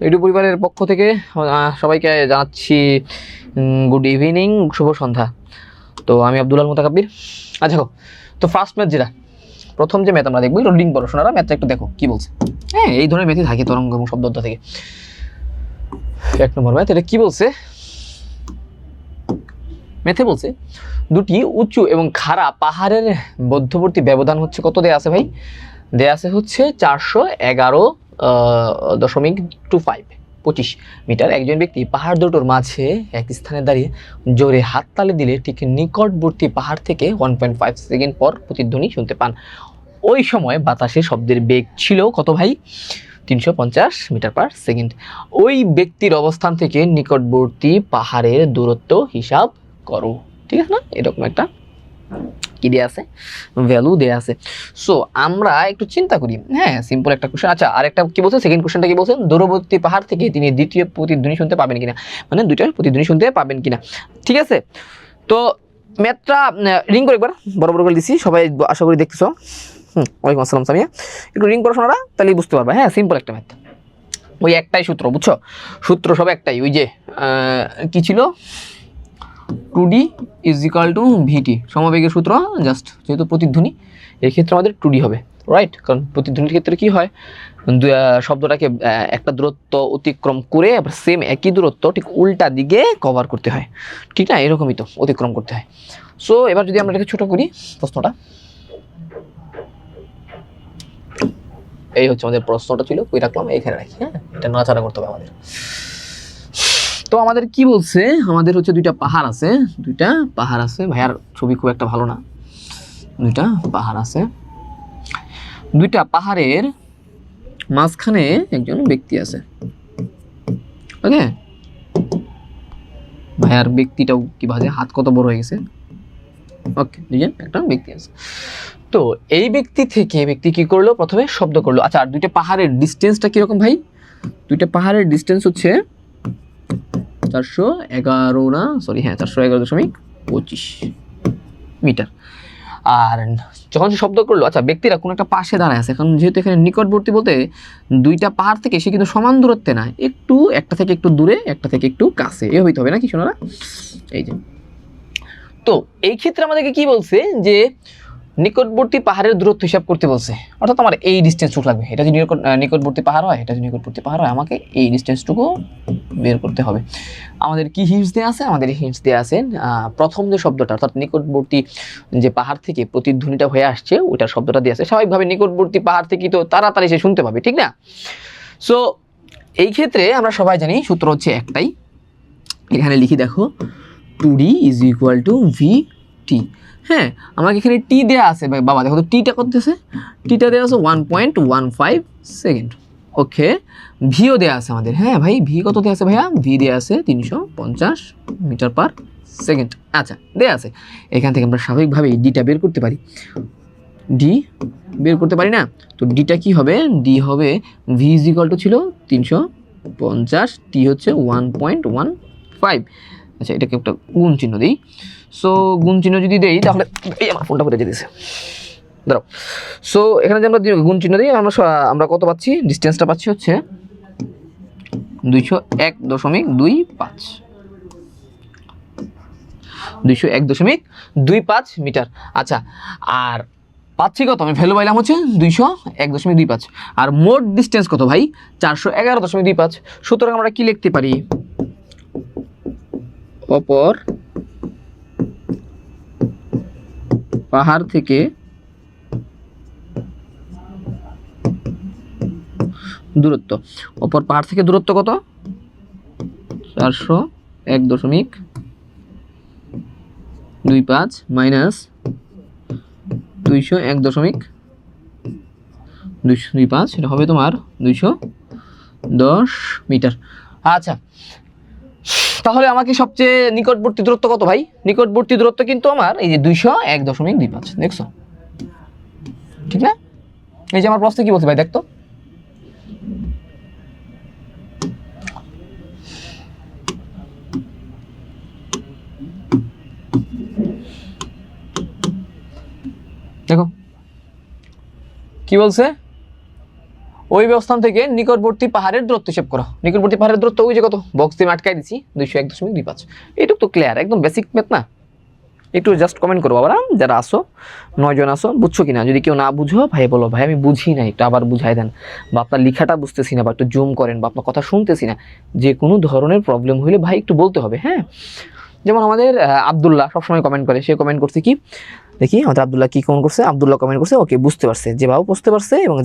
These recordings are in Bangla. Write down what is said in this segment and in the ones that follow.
ইউটিউব পরিবারের পক্ষ থেকে সবাইকে জানাচ্ছি গুড ইভিনিং, শুভ সন্ধ্যা। তো আমি আব্দুল আল মুতাকাব্বির। আচ্ছা, তো ফার্স্ট ম্যাথ যেটা প্রথম যে ম্যাথ আমরা দেখবো, লিঙ্ক পড়াশোনারা ম্যাথটা একটু দেখো কি বলছে। হ্যাঁ, এই ধরনের ম্যাথই থাকে তরঙ্গ এবং শব্দটা থেকে। 1 নম্বর ম্যাথ, এটা কি বলছে? ম্যাথে বলছে দুটি উঁচু এবং খাড়া পাহাড়ের মধ্যবর্তী ব্যবধান হচ্ছে কত দেয়া আছে ভাই? দেয়া আছে হচ্ছে 411.25 মিটার। একজন ব্যক্তি পাহাড় দুটোর মাঝে এক স্থানে দাঁড়িয়ে জোরে হাততালি দিলে ঠিক নিকটবর্তী পাহাড় থেকে 1.5 সেকেন্ড পর প্রতিধ্বনি শুনতে পান। ওই সময় বাতাসে শব্দের বেগ ছিল কত ভাই? 350 মিটার পার সেকেন্ড। ওই ব্যক্তির অবস্থান থেকে নিকটবর্তী পাহাড়ের দূরত্ব হিসাব করো। ঠিক আছে না? এরকম একটা কি দেয়া আছে, ভ্যালু দেয়া আছে। সো আমরা একটু চিন্তা করি। হ্যাঁ, সিম্পল একটা কোশ্চেন। আচ্ছা, আরেকটা কি বলছে? সেকেন্ড কোশ্চেনটা কি বলছে? দূরবর্তী পাহাড় থেকে তিনি দ্বিতীয় প্রতিধ্বনি শুনতে পাবেন কিনা, মানে দুইটার প্রতিধ্বনি শুনতে পাবেন কিনা। ঠিক আছে, তো ম্যাথটা রিং করে একবার বড় বড় করে দিছি, সবাই আশা করি দেখতেছো। ওয়ালাইকুম আসসালাম সামিয়া। একটু রিং করো শোনারা, তাহলেই বুঝতে পারবা। হ্যাঁ, সিম্পল একটা ম্যাথ, ওই একটাই সূত্র, বুঝছো? সূত্র সব একটাই, ওই যে কি ছিল, 2D = VT, সমবেগের সূত্র। জাস্ট যেহেতু প্রতিধ্বনি, এক্ষেত্রে আমাদের 2D হবে, রাইট? কারণ প্রতিধ্বনির ক্ষেত্রে কি হয়, শব্দটাকে একটা দূরত্ব অতিক্রম করে আবার সেম একই দূরত্ব ঠিক উল্টা দিকে কভার করতে হয়, ঠিক না? এরকমই তো অতিক্রম করতে হয়। সো এবার যদি আমরা এটাকে ছোট করি প্রশ্নটা, এই হচ্ছে আমাদের প্রশ্নটা ছিল, কই রাখলাম, এখানে রাখি। হ্যাঁ, এটা নাড়াচাড়া করতে হবে আমাদের। তো আমাদের কি বলছে? আমাদের হচ্ছে দুইটা পাহাড় আছে। ভাইয়ার ছবি খুব একটা ভালো না। দুইটা পাহাড় আছে, দুইটা পাহাড়ের মাঝখানে একজন ব্যক্তি আছে। ওকে, ভাইয়ার ব্যক্তিটাও কি ভাজে, হাত কত বড় হয়ে গেছে। ওকে, দুইজন একটা ব্যক্তি আছে। তো এই ব্যক্তি থেকে ব্যক্তি কি করলো? প্রথমে শব্দ করলো। আচ্ছা, আর দুইটা পাহাড়ের ডিস্টেন্সটা কিরকম ভাই? দুইটা পাহাড়ের ডিস্টেন্স হচ্ছে 411.25 মিটার। আর যখন সে শব্দ করলো, আচ্ছা, ব্যক্তিরা কোনো একটা পাশে দাঁড়ায় আছে, কারণ যেহেতু এখানে নিকটবর্তী বলতে দুইটা পাহাড় থেকে সে কিন্তু সমান দূরত্বে না, একটু একটা থেকে একটু দূরে, একটা থেকে একটু কাছে, এ হইতে হবে নাকি শোনারা? এই যে, তো এই ক্ষেত্রে আমাদেরকে কি বলছে যে নিকটবর্তী পাহাড়ের দূরত্ব হিসাব করতে বলছে। অর্থাৎ আমার এই ডিস্টেন্সটুকু লাগবে। এটা যদি নিকটবর্তী পাহাড় হয়, এটা যদি নিকটবর্তী পাহাড় হয়, আমাকে এই ডিস্টেন্সটুকু বের করতে হবে। আমাদের কি হিন্টস দেওয়া আছে? আমাদের হিন্টস দেওয়া আছে প্রথম যে শব্দটা, অর্থাৎ নিকটবর্তী যে পাহাড় থেকে প্রতিধ্বনিটা হয়ে আসছে, ওইটার শব্দটা দেওয়া আছে। স্বাভাবিকভাবে নিকটবর্তী পাহাড় থেকে তো তাড়াতাড়ি সে শুনতে পাবে, ঠিক না? সো এই ক্ষেত্রে আমরা সবাই জানি সূত্র হচ্ছে একটাই, এখানে লিখি দেখো, 2D = VT। হ্যাঁ, আমাকে এখানে টি দেওয়া আছে বাবা, দেখো তো টিটা কত দিয়েছে? টিটা দেওয়া আছে 1.15 সেকেন্ড। ওকে, ভিও দেওয়া আছে আমাদের। হ্যাঁ ভাই, ভি কত দেওয়া আছে ভাইয়া? ভি দেওয়া আছে 350 মিটার পার সেকেন্ড। আচ্ছা, দেওয়া আছে। এখান থেকে আমরা স্বাভাবিকভাবেই ডিটা বের করতে পারি। ডি বের করতে পারি না? তো ডিটা কি হবে? ডি হবে ভি ছিল 350, টি হচ্ছে 1.15। আচ্ছা, এটাকে একটা গুণ চিহ্ন দিই। সো গুণ চিহ্ন যদি দেই, তাহলে এই আমার ফোনটা পড়ে যেতেছে, দাঁড়াও। সো এখানে যে আমরা গুণ চিহ্ন দিই, আমরা কত পাচ্ছি? ডিস্টেন্সটা পাচ্ছি হচ্ছে 201.25 201.25 মিটার। আচ্ছা, আর পাচ্ছি কত? আমি ভ্যালু পাইলাম হচ্ছে 201.25। আর মোট ডিস্টেন্স কত ভাই? 411.25। সুতরাং আমরা কি লিখতে পারি? অপর পাহাড় থেকে দূরত্ব, অপর পাহাড় থেকে দূরত্ব কত? 401.25 মাইনাস 201.25, এটা হবে তোমার 210 মিটার। আচ্ছা, তাহলে আমাকে সবচেয়ে নিকটবর্তী দূরত্ব কত ভাই? নিকটবর্তী দূরত্ব কিন্তু আমার এই যে 201.25, দেখছো? ঠিক না? এই যে আমার প্রশ্নে কি বলছে ভাই, দেখতো। দেখো কি বলছে, ওই ব্যবস্থান থেকে নিকটবর্তী পাহাড়ের দূরত্ব হিসাব করো। নিকটবর্তী পাহাড়ের দূরত্ব ওই যে কত বক্স দিয়ে আটকাই দিচ্ছি 201.25। এইটুকু তো ক্লিয়ার, একদম বেসিক ম্যাথ না। একটু জাস্ট কমেন্ট করবো বাবা যারা আসো, 9 জন আসো, বুঝছো কিনা। যদি কেউ না বুঝো ভাই বলো ভাই আমি বুঝি না, একটু আবার বুঝাই দেন, বা আপনার লেখাটা বুঝতেছি না, বা একটু জুম করেন, বা আপনার কথা শুনতেছি না। যে কোনো ধরনের প্রবলেম হলে ভাই একটু বলতে হবে, হ্যাঁ। যেমন আমাদের আব্দুল্লাহ সবসময় কমেন্ট করে, সে কমেন্ট করছে কি দেখি আমাদের আব্দুল্লাহ কি কমেন্ট করছে। আব্দুল্লাহ কমেন্ট করছে ওকে বুঝতে পারছে, যে বাবু বুঝতে পারছে, এবং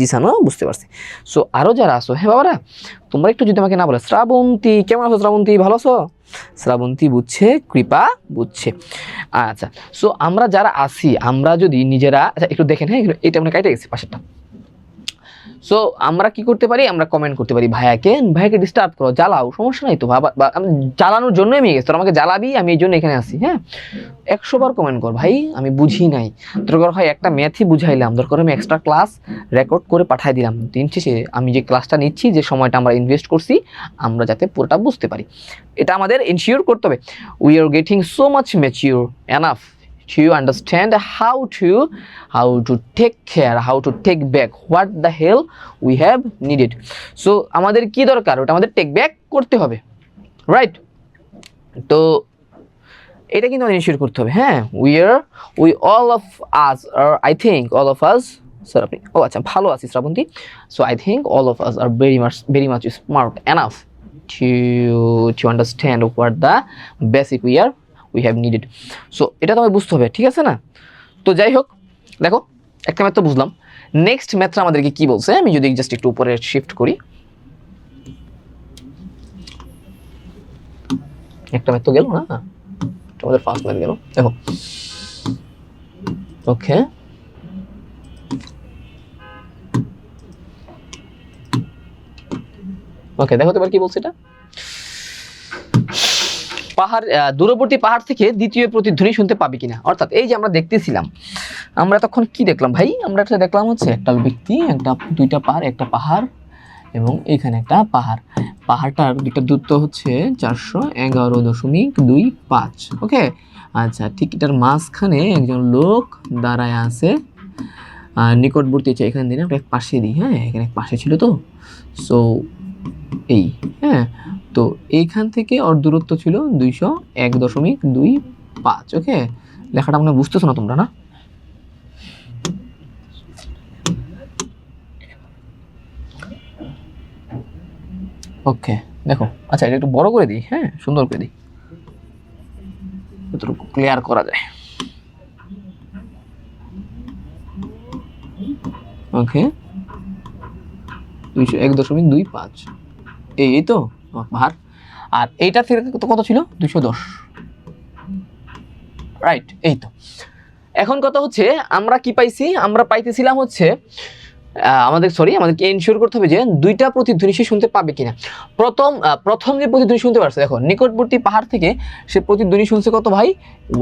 জিসানও বুঝতে পারছে। সো আরও যারা আসো, হ্যাঁ বাবারা তোমরা একটু যদি আমাকে না বলে, শ্রাবন্তী কেমন আছো? শ্রাবন্তী ভালো আছো? শ্রাবন্তী বুঝছে, কৃপা বুঝছে। আচ্ছা, সো আমরা যারা আসি, আমরা যদি নিজেরা, আচ্ছা একটু দেখেন, হ্যাঁ এটা মানে কাইটে গেছে পাশেরটা। সো আমরা কি করতে পারি, আমরা কমেন্ট করতে পারি ভাইয়াকে ডিস্টার্ব করো, জ্বালাও, সমস্যা নাই তো বাবা, আমি জ্বালানোর জন্যই আমি গেছি, তোর আমাকে জ্বালাবি, আমি এই জন্য এখানে আসি। হ্যাঁ 100 বার কমেন্ট কর ভাই, আমি বুঝি নাই, দরকার হয় একটা ম্যাথই বুঝাইলাম, দরকার আমি এক্সট্রা ক্লাস রেকর্ড করে পাঠাই দিলাম, দিন শেষে আমি যে ক্লাসটা নিচ্ছি, যে সময়টা আমরা ইনভেস্ট করছি, আমরা যাতে পুরোটা বুঝতে পারি, এটা আমাদের এনশিওর করতে হবে। We are getting so much mature enough to understand how to take care, how to take back what the hell we have needed. So আমাদের কি দরকার, ওটা আমাদের টেক ব্যাক করতে হবে, রাইট? তো এটা কিন্তু আমাদের ইনশিওর করতে হবে। হ্যাঁ we all of us are, I think all of us, sir আপনি ও আচ্ছা ভালো আছি Srabanti. So I think all of us are very much smart enough to understand what the basic we have needed. So এটা তো আমাদের বুঝতে হবে, ঠিক আছে না? তো যাই হোক, দেখো একটা ম্যাথ তো বুঝলাম, নেক্সট ম্যাথটা আমাদেরকে কি বলছে, আমি যদি জাস্ট একটু উপরে শিফট করি, একটা ম্যাথ তো গেল না, আমাদের ফার্স্ট ম্যাথ গেল। দেখো ওকে, দেখো তো এবার কি বলছে এটা। পাহাড়, দূরবর্তী পাহাড় থেকে দ্বিতীয় প্রতিধ্বনি শুনতে পাবি কিনা। অর্থাৎ এই যে আমরা দেখতেছিলাম, আমরা তখন কি দেখলাম ভাই, আমরা একটা দেখলাম হচ্ছে একটা ব্যক্তি, দুইটা পাহাড়, একটা পাহাড় এবং এখানে একটা পাহাড়টার দুইটা দূরত্ব হচ্ছে 411.25। ওকে আচ্ছা, ঠিক এটার মাঝখানে একজন লোক দাঁড়ায় আছে, নিকটবর্তী হচ্ছে এখান দিয়ে একটা পাশে দিই, হ্যাঁ এখানে পাশে ছিল তো, সো এই হ্যাঁ, তো এইখান থেকে ওর দূরত্ব ছিল 201.25। ওকে, লেখাটা মনে বুঝতেছো না তোমরা, না? ওকে দেখো, আচ্ছা এটা একটু বড় করে দিই, হ্যাঁ সুন্দর করে দিই, যতটুকু ক্লিয়ার করা যায়। ওকে 201.25, এই তো পাহাড়, আর এইটা থেকে কত ছিল 210, রাইট? এই তো এখন কথা হচ্ছে আমরা কি পাইছি, আমরা পাইতেছিলাম হচ্ছে আমাদেরকে এনশিওর করতে হবে যে দুইটা প্রতিধ্বনি সে শুনতে পাবে কিনা। প্রথম যে প্রতিধ্বনি শুনতে পারছে, দেখো নিকটবর্তী পাহাড় থেকে সে প্রতিধ্বনি শুনছে কত ভাই,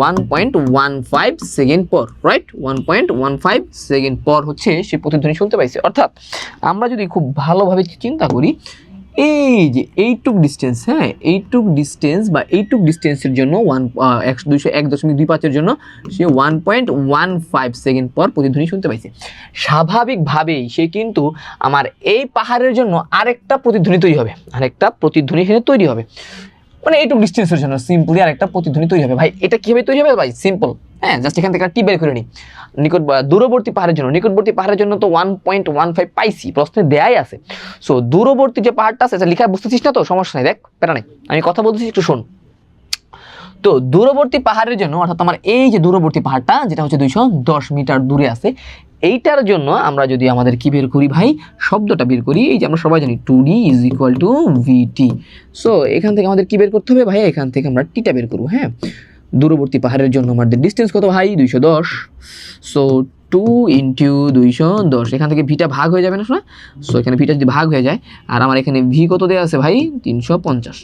1.15 সেকেন্ড পর, রাইট? 1.15 সেকেন্ড পর হচ্ছে সে প্রতিধ্বনি শুনতে পাইছে। অর্থাৎ আমরা যদি খুব ভালোভাবে চিন্তা করি, এই যে এইটুক ডিস্টেন্স, হ্যাঁ এইটুক ডিস্টেন্স বা এইটুক ডিস্টেন্সের জন্য 201.25-এর জন্য সে 1.15 সেকেন্ড পর প্রতিধ্বনি শুনতে পাইছে। স্বাভাবিকভাবেই সে কিন্তু আমার এই পাহাড়ের জন্য আরেকটা প্রতিধ্বনি তৈরি হবে, তৈরি হবে, মানে এইটুক ডিস্টেন্সের জন্য সিম্পলি আরেকটা প্রতিধ্বনি তৈরি হবে। ভাই এটা কিভাবে তৈরি হবে ভাই, সিম্পল, হ্যাঁ জাস্ট এখান থেকে টি বের করে নিই। দূরবর্তী পাহাড়ের জন্য তো 1.15 পাইছি, প্রশ্নে দেয়াই আছে। সো দূরবর্তী যে পাহাড়টা আছে, লিখা বুঝতেছিস না তো, সমস্যা নাই, দেখ প্যারা নাই, আমি কথা বলতেছি একটু শোন। তো দূরবর্তী পাহাড়ের জন্য, অর্থাৎ আমার এই যে দূরবর্তী পাহাড়টা যেটা হচ্ছে 210 মিটার দূরে আছে, এইটার জন্য আমরা যদি আমাদের কি বের করি ভাই, শব্দটা বের করি, এই যে আমরা সবাই জানি 2D = VT। সো এখান থেকে আমাদের কি বের করতে হবে ভাই, এখান থেকে আমরা টিটা বের করবো। হ্যাঁ দূরবর্তী পাহাড়ের জন্য আমাদের ডিস্টেন্স কত ভাই, 210। সো 2 × 210, এখান থেকে ভিটা ভাগ হয়ে যাবে না শোনা। সো এখানে ভিটা যদি ভাগ হয়ে যায়, আর আমার এখানে ভি কত দেওয়া আছে ভাই, 350।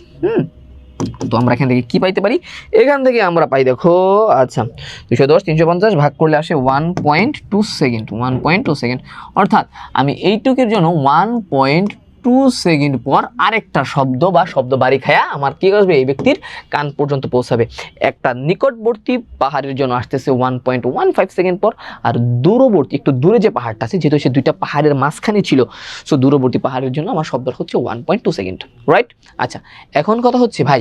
তো আমরা এখান থেকে কি পাইতে পারি, এখান থেকে আমরা পাই দেখো, আচ্ছা 210 350 ভাগ করলে আসে 1.2 সেকেন্ড, 1.2 সেকেন্ড। অর্থাৎ আমি এইটুকের জন্য 1.2 সেকেন্ড পর আরেকটা শব্দ বা শব্দ বাড়ি খায়া আমার কি আসবে, এই ব্যক্তির কান পর্যন্ত পৌঁছাবে। একটা নিকটবর্তী পাহাড়ের জন্য আসতেছে 1.15 সেকেন্ড পর, আর দূরবর্তী একটু দূরে যে পাহাড়টা আছে, যেহেতু সে দুইটা পাহাড়ের মাঝখানে ছিল, সো দূরবর্তী পাহাড়ের জন্য আমার শব্দ হচ্ছে 1.2 সেকেন্ড, রাইট? আচ্ছা, এখন কথা হচ্ছে ভাই,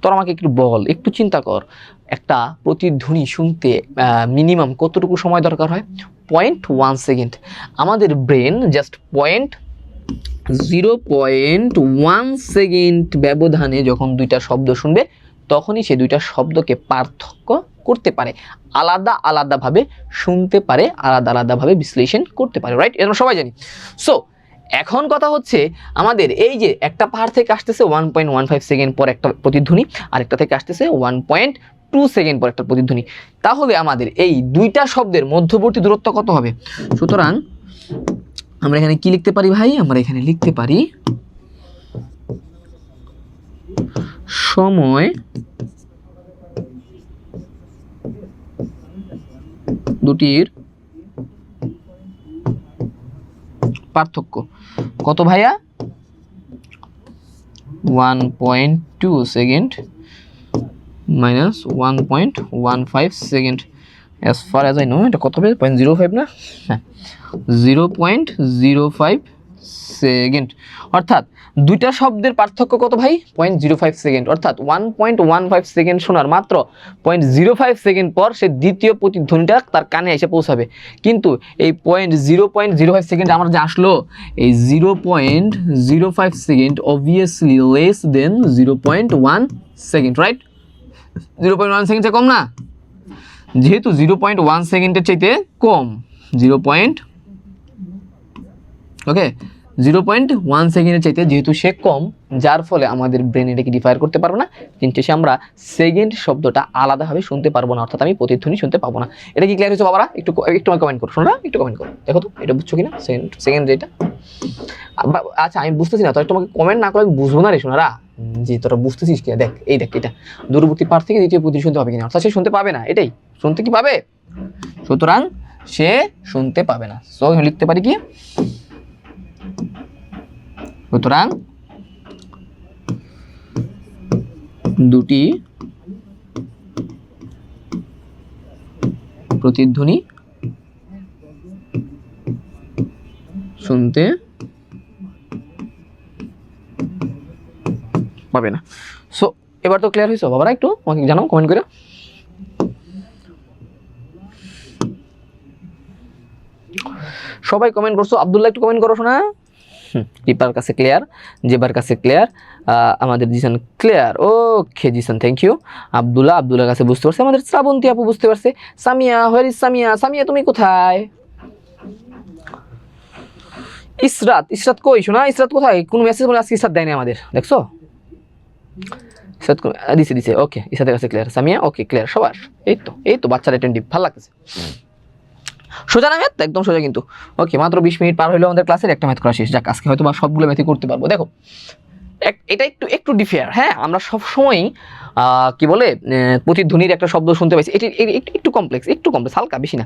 তোর আমাকে একটু বল, একটু চিন্তা কর, একটা প্রতিধ্বনি শুনতে মিনিমাম কতটুকু সময় দরকার হয়? 0.1 সেকেন্ড। আমাদের ব্রেন জাস্ট 0.1 সেকেন্ড ব্যবধানে যখন দুইটা শব্দ শুনবে, তখনই সে দুইটা শব্দকে পার্থক্য করতে পারে, আলাদা আলাদাভাবে শুনতে পারে, আলাদা আলাদাভাবে বিশ্লেষণ করতে পারে, রাইট? এটা আমরা সবাই জানি। সো এখন কথা হচ্ছে, আমাদের এই যে একটা পাহাড় থেকে আসতেছে 1.15 সেকেন্ড পর একটা প্রতিধ্বনি, আর একটা থেকে আসতেছে 1.2 সেকেন্ড পর একটা প্রতিধ্বনি, তাহলে আমাদের এই দুইটা শব্দের মধ্যবর্তী দূরত্ব কত হবে? সুতরাং আমরা এখানে কি লিখতে পারি ভাই? আমরা এখানে লিখতে পারি সময় দুটির পার্থক্য কত ভাইয়া? 1.2 second minus 1.15 second. As far as I know এটা কত হবে? 0.05 না? হ্যাঁ, 0.05 সেকেন্ড। অর্থাৎ দুইটা শব্দের পার্থক্য কত ভাই? 0.05 সেকেন্ড। অর্থাৎ 1.15 সেকেন্ড শোনার মাত্র 0.05 সেকেন্ড পর সে দ্বিতীয় প্রতিধ্বনিটা তার কানে এসে পৌঁছাবে। কিন্তু এই 0.05 সেকেন্ড আমার যে আসলো, এই 0.05 second obviously less than 0.1 second, right? 0.1 সেকেন্ডে কম না? যেহেতু 0.1 সেকেন্ডের চাইতে কম, 0.1 সেকেন্ডের চাইতে যেহেতু সে কম, যার ফলে আমাদের ব্রেন এটাকে ডিফার করতে পারবো না, কিন্তু সে আমরা সেকেন্ড শব্দটা আলাদাভাবে শুনতে পারবো না, অর্থাৎ আমি প্রতিধ্বনি শুনতে পাবো না। এটা কি ক্লিয়ার হয়েছে বাবারা? একটু আমাকে কমেন্ট করো, শোনা একটু কমেন্ট করো, দেখো তো এটা বুঝছো কিনা সেকেন্ড যেটা। আচ্ছা, আমি বুঝতেছি না, তোরা তোমাকে কমেন্ট না করে আমি বুঝবো না রে শোনারা, যে তোরা বুঝতেছিস কিনা। দেখ এই দেখ, এটা দূরবর্তী পার থেকে দ্বিতীয় প্রতিধ্বনি শুনতে হবে কিনা, অর্থাৎ সে শুনতে পাবে না, এটাই শুনতে কি পাবে? সুতরাং সে শুনতে পাবে না। সো লিখতে পারি কি? সুতরাং দুটি প্রতিধ্বনি শুনতে পাবে না। সো এবার তো ক্লিয়ার হয়েছে বাবারা? একটু আমাকে জানাও কমেন্ট করে। সবাই কমেন্ট করছো। আব্দুল্লাহ একটু কমেন্ট করো শোনা। টিপার কাছে ক্লিয়ার, জেবার কাছে ক্লিয়ার, আমাদের Zishan clear. Okay Zishan, thank you. আব্দুল্লাহর কাছে বুঝতে পারছে, আমাদের শ্রাবন্তী আপু বুঝতে পারছে। Samia, where is Samia? সামিয়া তুমি কোথায়? ইসরাত কই শোনা? ইসরাত কোথায়? কোন মেসেজ বলে আজকে ইসরাত দেয়নি আমাদের, দেখছো? ইসরাত দিছে। ওকে, ইসরাতের কাছে ক্লিয়ার। সামিয়া ওকে ক্লিয়ার সবার। এই তো বাচ্চারা অ্যাটেন্টিভ, ভালো লাগতেছে। সোজা না ম্যাথ? একদম সোজা কিন্তু। ওকে, মাত্র 20 মিনিট পার হইলো আমাদের ক্লাসের, একটা ম্যাথ করা শেষ। যাক, আজকে হয়তো বা সবগুলো ম্যাথই করতে পারবো। দেখো এটা একটু ডিফেয়ার, হ্যাঁ, আমরা সবসময় কি বলে প্রতিধ্বনির একটা শব্দ শুনতে পাইছি, এটি একটু কমপ্লেক্স হালকা, বেশি না।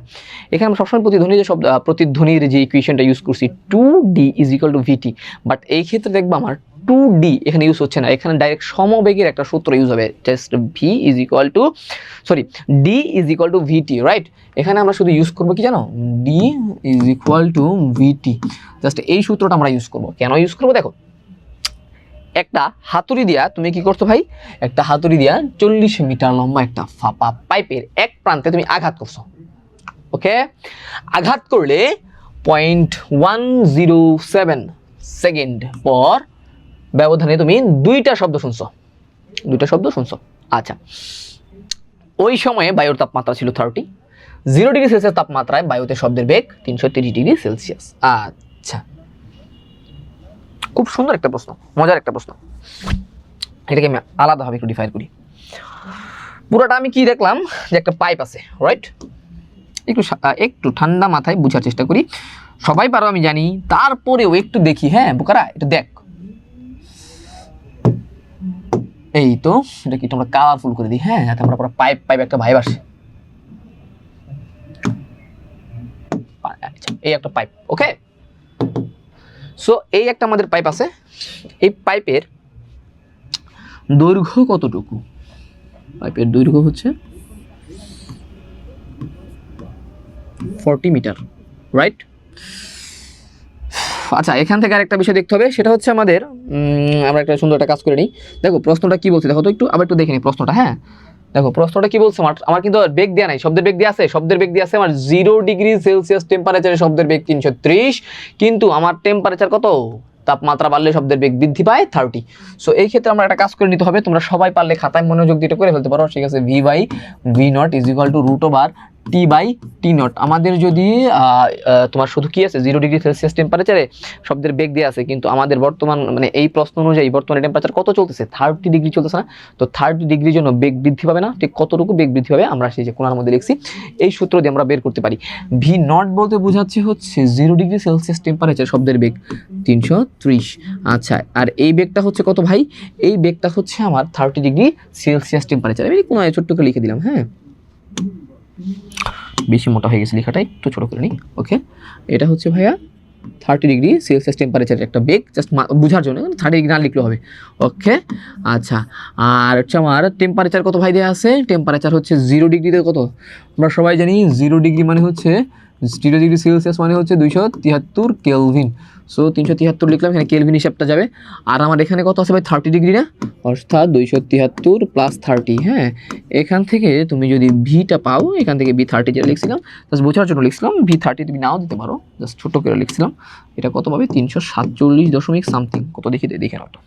এখানে আমরা সবসময় প্রতিধ্বনির যে শব্দ, প্রতিধ্বনির যে ইকুয়েশনটা ইউজ করছি 2D = VT, বাট এই ক্ষেত্রে দেখবো আমার 2D এখানে ইউজ হচ্ছে না, এখানে ডাইরেক্ট সমবেগের একটা সূত্র ইউজ হবে, জাস্ট D = VT, রাইট? এখানে আমরা শুধু ইউজ করবো কি জানো? D = VT, জাস্ট এই সূত্রটা আমরা ইউজ করবো। কেন ইউজ করবো? দেখো, একটা হাতুড়ি দিয়া তুমি কি করছো ভাই? একটা হাতুড়ি দিয়া 40 মিটার লম্বা একটা ফাঁপা পাইপের এক প্রান্তে তুমি আঘাত করছো। ওকে, আঘাত করলে 0.107 সেকেন্ড পর ব্যবধানে তুমি দুইটা শব্দ শুনছো। আচ্ছা, ওই সময়ে বায়ুর তাপমাত্রা ছিল 30, 0 ডিগ্রি সেলসিয়াস তাপমাত্রায় বায়ুতে শব্দের বেগ 330 ডিগ্রি সেলসিয়াস। আচ্ছা, খুব সুন্দর একটা প্রশ্ন, মজার একটা প্রশ্ন। এটাকে আমি আলাদাভাবে একটু ডিফাইন করি। পুরোটা আমি কি দেখলাম, যে একটা পাইপ আছে, রাইট? একটু ঠান্ডা মাথায় বোঝার চেষ্টা করি। সবাই পারো আমি জানি, তারপরেও একটু দেখি। হ্যাঁ বোকারা, এটা দেখ, এই তো এটা কি তোমরা কালারফুল করে দিই, হ্যাঁ, যাতে আমরা পুরো পাইপ একটা ভাইব আসে। এই একটা পাইপ, ওকে। সো এই একটা আমাদের পাইপ আছে, এই পাইপের দৈর্ঘ্য কতটুকু? পাইপের দৈর্ঘ্য হচ্ছে 40 মিটার, রাইট? আচ্ছা, এখান থেকে আরেকটা বিষয় দেখতে হবে, সেটা হচ্ছে আমাদের আমরা একটা সুন্দর একটা কাজ করে নিই। দেখো প্রশ্নটা কি বলছে, দেখো তো একটু, আবার একটু দেখে নিই প্রশ্নটা। হ্যাঁ, দেখো প্রশ্নটা কি বলছে, আমার কিন্তু বেগ দেওয়া নাই, শব্দের বেগ দিয়ে আছে, শব্দের বেগ দিয়ে আছে আমার 0 ডিগ্রি সেলসিয়াস টেম্পারেচারে শব্দের বেগ 330, কিন্তু আমার টেম্পারেচার কত, তাপমাত্রা বাড়লে শব্দের বেগ বৃদ্ধি পায় 30। সো এই ক্ষেত্রে আমরা একটা কাজ করে নিতে হবে, তোমরা সবাই পারলে খাতায় মনোযোগ দিয়ে করে ফেলতে পারো। ঠিক আছে, v/v0 = √t/t0। আমাদের যদি তোমার শুধু কি আছে 0 ডিগ্রি সেলসিয়াস টেম্পারেচারে শব্দের বেগ দিয়ে আছে, কিন্তু আমাদের বর্তমান মানে এই প্রশ্ন অনুযায়ী বর্তমানে টেম্পারেচার কত চলতেছে, 30 ডিগ্রি চলতেছে না? তো 30 ডিগ্রির জন্য বেগ বৃদ্ধি পাবে না, ঠিক কতটুকু বেগ বৃদ্ধি পাবে আমরা সেই যে কোণার মধ্যে লিখছি এই সূত্র দিয়ে আমরা বের করতে পারি। v0 বলতে বোঝাচ্ছে হচ্ছে 0 ডিগ্রি সেলসিয়াস টেম্পারেচার শব্দের বেগ 330। আচ্ছা, আর এই বেগটা হচ্ছে কত ভাই? এই বেগটা হচ্ছে আমার 30 ডিগ্রি সেলসিয়াস টেম্পারেচার। আমি কোণায় ছোট্ট করে লিখে দিলাম। হ্যাঁ, বেশি মোটা হয়ে গেছে লেখাটা, একটু ছোট করে নিই। ওকে, এটা হচ্ছে ভাইয়া 30 ডিগ্রি সেলসিয়াস টেম্পারেচারের একটা বেগ, জাস্ট বোঝার জন্য 30 ডিগ্রি না লিখলে হবে। ওকে, আচ্ছা, আর হচ্ছে আমার টেম্পারেচার কত ভাই দেওয়া আছে? টেম্পারেচার হচ্ছে 0 ডিগ্রিতে কত? আমরা সবাই জানি 0 ডিগ্রি মানে হচ্ছে 0 ডিগ্রি সেলসিয়াস মানে হচ্ছে 273 কেলভিন। সো 373 লিখলাম, এখানে কেলভিন হিসাবটা যাবে। আর আমার এখানে কত আছে ভাই? 30 ডিগ্রি না, অর্থাৎ 273 + 30। হ্যাঁ, এখান থেকে তুমি যদি ভিটা পাও, এখান থেকে v30 যেটা লিখছিলাম জাস্ট বোঝার জন্য লিখছিলাম, v30 তুমি নাও দিতে পারো, জাস্ট ছোটো করে লিখছিলাম। এটা কত পাবে? 347 সামথিং, কত দেখে নাও তো।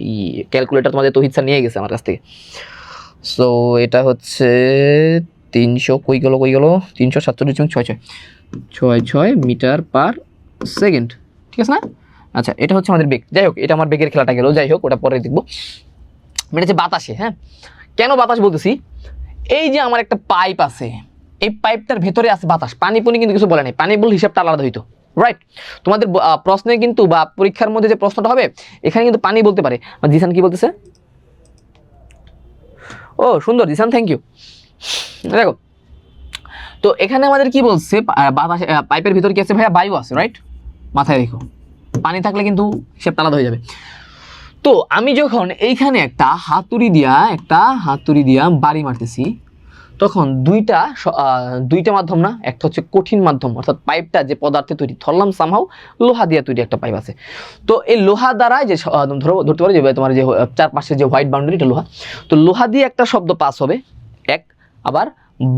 এই ক্যালকুলেটর তোমাদের তৌহিদ স্যার নিয়ে গেছে আমার কাছ থেকে। সো এটা হচ্ছে 300 কই গেল 347.66 মিটার পার সেকেন্ড, ঠিক আছে না? আচ্ছা, এটা হচ্ছে আমাদের বেগ। যাই হোক, এটা আমার বেগের খেলাটা গেল, যাই হোক ওটা পরে দেখবো। মানে হচ্ছে বাতাসে। হ্যাঁ, কেন বাতাস বলতেছি? এই যে আমার একটা পাইপ আছে, এই পাইপটার ভেতরে আছে বাতাস, পানি কিন্তু কিছু বলে নাই, পানি বলে হিসাবটা আলাদা হইতো, রাইট? তোমাদের প্রশ্নে কিন্তু বা পরীক্ষার মধ্যে যে প্রশ্নটা হবে এখানে কিন্তু পানি বলতে পারে। জিসান কি বলতেছে? ও সুন্দর জিসান, থ্যাংক ইউ। দেখো তো এখানে আমাদের কি বলছে, বাতাস পাইপের ভিতরে কি আছে ভাইয়া? বায়ু আছে, রাইট? মাথায় রেখো, পানি থাকলে কিন্তু হিসাবটা আলাদা হয়ে যাবে। তো আমি যখন এইখানে একটা হাতুড়ি দিয়া বাড়ি মারতেছি, তখন দুইটা মাধ্যম না, একটা হচ্ছে কঠিন মাধ্যম, অর্থাৎ পাইপটা যে পদার্থে তৈরি, ধরলাম সামহাও লোহা দিয়ে তৈরি একটা পাইপ আছে। তো এই লোহা দ্বারা যে ধরতে পারো যে তোমার যে চারপাশে যে হোয়াইট বাউন্ডারি, এটা লোহা। তো লোহা দিয়ে একটা শব্দ পাস হবে, এক, আবার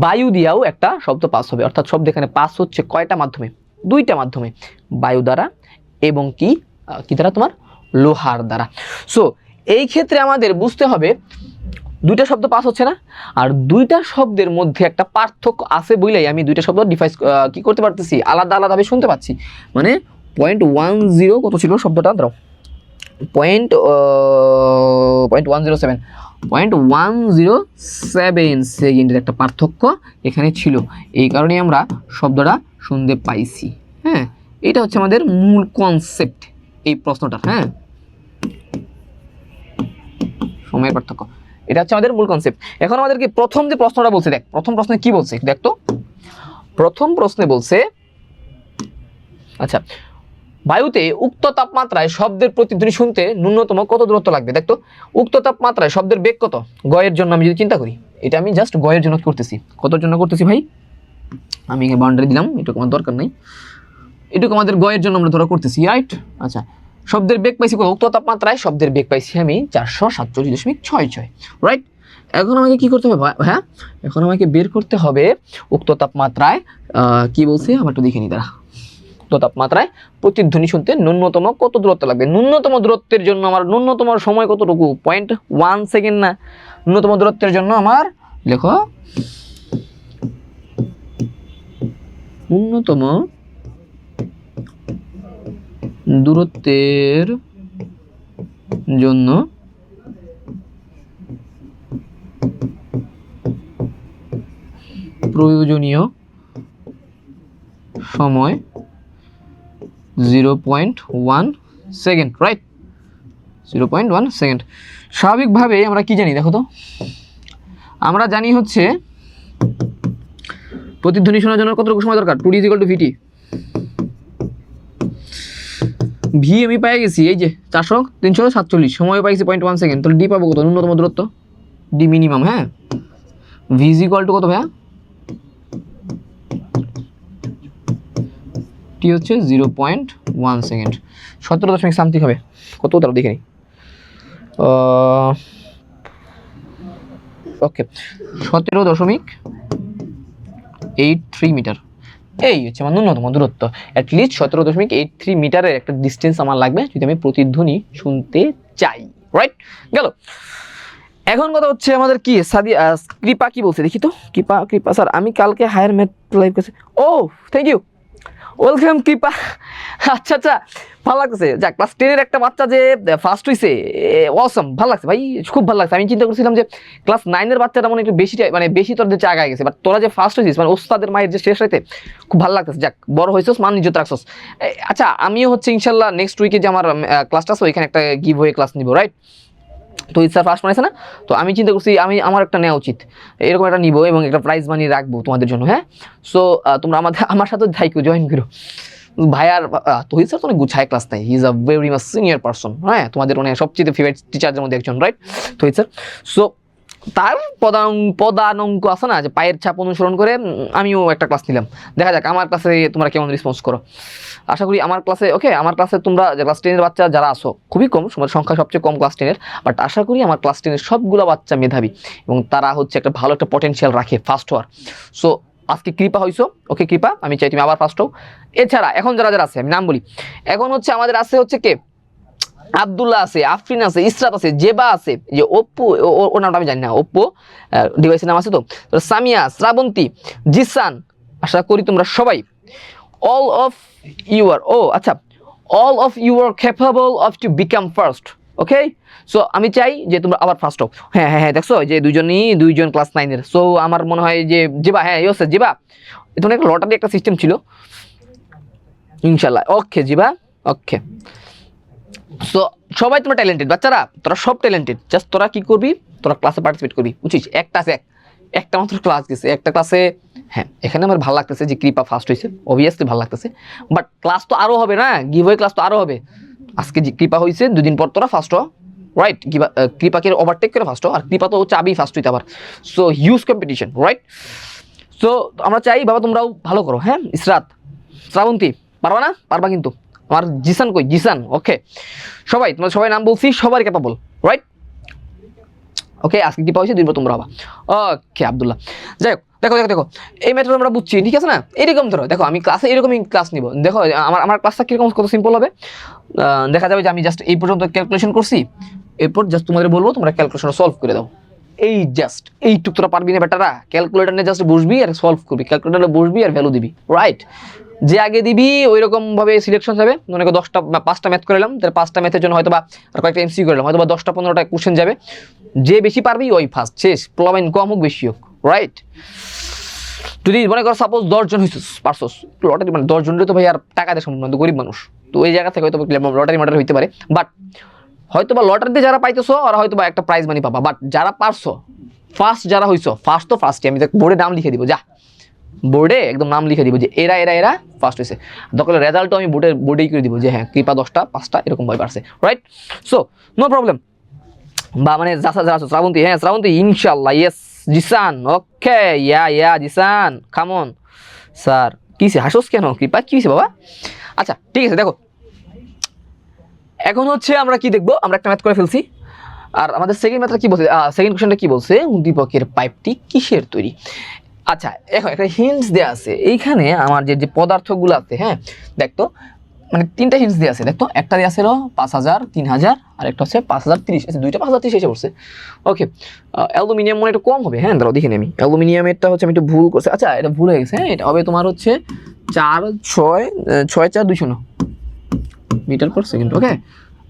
বায়ু দিয়াও একটা শব্দ পাস হবে, অর্থাৎ শব্দ এখানে পাস হচ্ছে কয়টা মাধ্যমে? দুইটা মাধ্যমে, বায়ু দ্বারা এবং কি দ্বারা? তোমার লোহার দ্বারা। সো এই ক্ষেত্রে আমাদের বুঝতে হবে দুইটা শব্দ পাস হচ্ছে না, আর দুইটা শব্দের মধ্যে একটা পার্থক্য আছে বলেই আমি দুইটা শব্দ ডিফাইন কি করতে পারতেছি, আলাদা আলাদাভাবে শুনতে পাচ্ছি। মানে 0.10 কত ছিল শব্দটা? ধরো 0.107 সেকেন্ডের একটা পার্থক্য এখানে ছিল, এই কারণেই আমরা শব্দটা শুনতে পাইছি। হ্যাঁ, এটা হচ্ছে আমাদের মূল কনসেপ্ট এই প্রশ্নটা। হ্যাঁ, সময়ের পার্থক্য, এটা হচ্ছে আমাদের মূল কনসেপ্ট। এখন আমাদেরকে প্রথম যে প্রশ্নটা বলছে, দেখ প্রথম প্রশ্নে কি বলছে দেখ তো। প্রথম প্রশ্নে বলছে, আচ্ছা, বায়ুতে উক্ত তাপমাত্রায় শব্দের প্রতিধ্বনি শুনতে ন্যূনতম কত দূরত্ব লাগবে? দেখতো, উক্ত তাপমাত্রায় শব্দের বেগ কত? গয়ের জন্য আমি যদি চিন্তা করি, এটা আমি জাস্ট গয়ের জন্য করতেছি। কতর জন্য করতেছি ভাই? আমি এখানে বাউন্ডারি দিলাম, এটুকু আমার দরকার নাই, এটুকু আমাদের গয়ের জন্য আমরা ধরা করতেছি, রাইট? আচ্ছা, শব্দের বেগ পাইছি কত? উক্ত তাপমাত্রায় শব্দের বেগ পাইছি আমি 447.66, রাইট? এখন আমাকে কি করতে হবে? হ্যাঁ, এখন আমাকে বের করতে হবে উক্ত তাপমাত্রায় কি বলছে, আমার একটু দেখে নি তারা। উক্ত তাপমাত্রায় প্রতিধ্বনি শুনতে ন্যূনতম কত দূরত্ব লাগবে? ন্যূনতম দূরত্বের জন্য আমার ন্যূনতম সময় কতটুকু? 0.1 সেকেন্ড না? ন্যূনতম দূরত্বের জন্য আমার লেখো, ন্যূনতম দূরত্বের জন্য প্রয়োজনীয় সময় 0.1 সেকেন্ড, রাইট? 0.1 সেকেন্ড। স্বাভাবিকভাবে আমরা কি জানি দেখো তো, আমরা জানি হচ্ছে প্রতিধ্বনি শোনার জন্য কতটুকু সময় দরকার? 2D = VT। ভি আমি পেয়ে গেছি এই যে 347 সময় পাইছি 0.1 সেকেন্ড, তাহলে ডি পাবো কত? ন্যূনতম দূরত্ব ডি মিনিমাম, হ্যাঁ ভি ইজ ইকুয়াল টু কত ভাইয়া? টি হচ্ছে 0.1 সেকেন্ড, 17 সামথিং হবে, কত তারা দেখে নিই। ওকে 17.83 মিটার, এই হচ্ছে আমার ন্যূনতম দূরত্ব। অ্যাটলিস্ট 17.83 মিটারের একটা ডিস্টেন্স আমার লাগবে যদি আমি প্রতিধ্বনি শুনতে চাই, রাইট? গেল। এখন কথা হচ্ছে আমাদের কি কৃপা কি বলছে দেখি তো। কৃপা স্যার আমি কালকে হায়ার ম্যাথ লাইভ করছি। ও থ্যাংক ইউ, ওয়েলকাম কৃপা। আচ্ছা ভালো লাগতেছে, যাক ক্লাস 10-এর একটা বাচ্চা যে ফার্স্ট হয়েছে, অসম, ভালো লাগছে ভাই, খুব ভালো লাগছে। আমি চিন্তা করছিলাম যে ক্লাস 9-এর বাচ্চাটা মনে একটু বেশি তোদের যে আগায় গেছে, বাট তোরা যে ফার্স্ট হয়েছিস মানে ওস্তাদের মায়ের যে শেষ হইতে খুব ভালো লাগতেছে। যাক বড় হয়েছিস, মান নিজত রাখছস। আচ্ছা আমিও হচ্ছে ইনশাল্লাহ নেক্সট উইকে যে আমার ক্লাসটা আছে ওইখানে একটা গিভ ওয়ে ক্লাস নিব, রাইট? তো স্যার ফার্স্ট বানাইছে না, তো আমি চিন্তা করছি আমার একটা নেওয়া উচিত, এরকম একটা নিব এবং একটা প্রাইজ মানি রাখবো তোমাদের জন্য, হ্যাঁ? সো তোমরা আমার সাথে থাইকো, জয়েন করো। ভাইয়ার তহিদ স্যার তো অনেক গুছায় ক্লাস নেয়, he is a very much senior person, হ্যাঁ তোমাদের মানে সবচেয়ে ফেভারিট টিচারদের মধ্যে একজন, রাইট তহিদ স্যার? সো তার পদাঙ্ক আছে না যে পায়ের ছাপ অনুসরণ করে, আমিও একটা ক্লাস নিলাম। দেখা যাক আমার ক্লাসে তোমরা কেমন রেসপন্স করো। আশা করি আমার ক্লাসে আমার ক্লাসে তোমরা ক্লাস 10-এর বাচ্চা যারা আসো খুবই কম, সংখ্যা সবচেয়ে কম ক্লাস 10-এর, বাট আশা করি আমার ক্লাস 10-এর সবগুলো বাচ্চা মেধাবী এবং তারা হচ্ছে একটা ভালো একটা পটেনশিয়াল রাখে ফার্স্ট হওয়ার। সো আজকে কৃপা হইছো, ওকে কৃপা, আমি চাই তুমি আবার ফার্স্ট হও। এছাড়া এখন যারা আছে আমি নাম বলি, এখন হচ্ছে আমাদের আছে হচ্ছে কে, আব্দুল্লাহ আছে, আফরিন আছে, ইসরাত আছে, জেবা আছে, যে ওপ্পো ওর নামটা আমি জানি না, ওপ্পো ডিভাইসের নাম আছে তো, সামিয়া, শ্রাবন্তী, জিসান, আশা করি তোমরা সবাই all of you are আচ্ছা all of you are capable of to become first, okay? So আমি চাই যে তোমরা আবার ফার্স্ট হও। হ্যাঁ দেখছো যে দুইজন ক্লাস 9-এর। সো আমার মনে হয় যে জেবা, হ্যাঁ ইয়েস জেবা, এটা একটা লটারি একটা সিস্টেম ছিল ইনশাআল্লাহ। ওকে জিবা, ওকে। সো সবাই তোমরা ট্যালেন্টেড বাচ্চারা, তোরা সব ট্যালেন্টেড, জাস্ট তোরা কি করবি, তোরা ক্লাসে পার্টিসিপেট করবি, বুঝছিস? একটা মাত্র ক্লাস গেছে, একটা ক্লাসে, হ্যাঁ এখানে আমার ভালো লাগতেছে যে কৃপা ফার্স্ট হয়েছে, অবভিয়াসলি ভালো লাগতেছে, বাট ক্লাস তো আরও হবে না, গিভওয়ে ক্লাস তো আরও হবে। আজকে যে কৃপা হয়েছে, দুদিন পর তোরা ফার্স্ট হ, রাইট? কৃপাকে ওভারটেক করে ফার্স্ট হ, আর কৃপা তো চাবি ফার্স্ট হইতে আবার। So huge competition, right? So আমরা চাই বাবা তোমরাও ভালো করো, হ্যাঁ? ইসরাত, শ্রাবন্তী, পারবা না? পারবা কিন্তু। আমার জিসান কই? জিসান, ওকে। তোমরা সবাই নাম বলছি, সবার ক্যাপাবল, রাইট? ওকে আজকে কি পাইছি, দুইবার তোমরা হবা, ওকে। আব্দুল্লাহ, যাই হোক, দেখো এই মেথড আমরা বুঝছি, ঠিক আছে না? এরকম ধরো, দেখো আমি ক্লাসে এরকমই ক্লাস নিব। দেখো আমার ক্লাসটা কিরকম, কত সিম্পল হবে। দেখা যাবে যে আমি জাস্ট এই পর্যন্ত ক্যালকুলেশন করছি, এরপর জাস্ট তোমাদের বলবো তোমরা ক্যালকুলেশনটা সলভ করে দাও। এই জাস্ট এইটুক তোরা পারবি না বেটারা, ক্যালকুলেটর নিয়ে জাস্ট বসবি আর সলভ করবি, ক্যালকুলেটরে বসবি আর ভ্যালু দিবি, রাইট? যে আগে দিবি ওই রকম ভাবে সিলেকশন যাবে। মনে করো 5টা ম্যাথ করলাম, তাহলে 5টা ম্যাথের জন্য হয়তো বা আর কয়েকটা এমসি করলাম, হয়তো বা 10টা-15টা কোশ্চেন যাবে, যে বেশি পারবি ওই ফার্স্ট, শেষ। প্রবলেম কম হোক বেশি হোক, রাইট? যদি মনে করো সাপোজ 10 জন হইছিস, পারছস লটারি, মানে 10 জনের তো ভাই আর টাকা দেয় সম্ভব না, গরিব মানুষ তো ওই জায়গা থেকে হয়তো লটারি মাটারি হইতে পারে, বাট হয়তো বা লটারিতে যারা পাইতেছো ওরা হয়তো বা একটা প্রাইজ মানি পাবা, বাট যারা পারছো ফার্স্ট, যারা হইছো ফার্স্ট, তো ফার্স্টে আমি বোর্ডে নাম লিখে দিব, যা বোর্ডে একদম নাম লিখে দিব যে এরা ফার্স্ট হয়েছে। দরকার রেজাল্টও আমি বোর্ডেই করে দিব যে হ্যাঁ কৃপা 10টা 5টা এরকম ভাবে পারছে, রাইট? So no problem. বা মানে যারা শ্রাবন্তী, হ্যাঁ শ্রাবন্তী ইনশাল্লাহ, ইয়েস। জিসান, ওকে, ইয়া জিসান, কামন। স্যার কিসে হাসোস কেন? কৃপা কি হয়েছে বাবা? আচ্ছা ঠিক আছে, দেখো এখন হচ্ছে আমরা কি দেখবো, আমরা একটা ম্যাথ করে ফেলছি, আর আমাদের সেকেন্ড ম্যাথটা কি বলছে, সেকেন্ড কোশ্চেনটা কি বলছে, উদ্দীপকের পাইপটি কিসের তৈরি? আচ্ছা এখন একটা হিন্টস দেওয়া আছে এইখানে, আমার যে পদার্থগুলো আছে, হ্যাঁ দেখতো মানে 3টা হিন্টস দেওয়া আছে, দেখতো একটা দেওয়া ছিল 5000, 3000, আর একটা হচ্ছে 5030, দুইটা 5030 এসে পড়ছে, ওকে। অ্যালুমিনিয়াম মনে একটু কম হবে, হ্যাঁ দাঁড়াও দেখে আমি, অ্যালুমিনিয়ামেরটা হচ্ছে আমি একটু ভুল করছি, আচ্ছা এটা ভুল হয়ে গেছে, হ্যাঁ এটা হবে তোমার হচ্ছে 46209 মিটার পার সেকেন্ড, ওকে।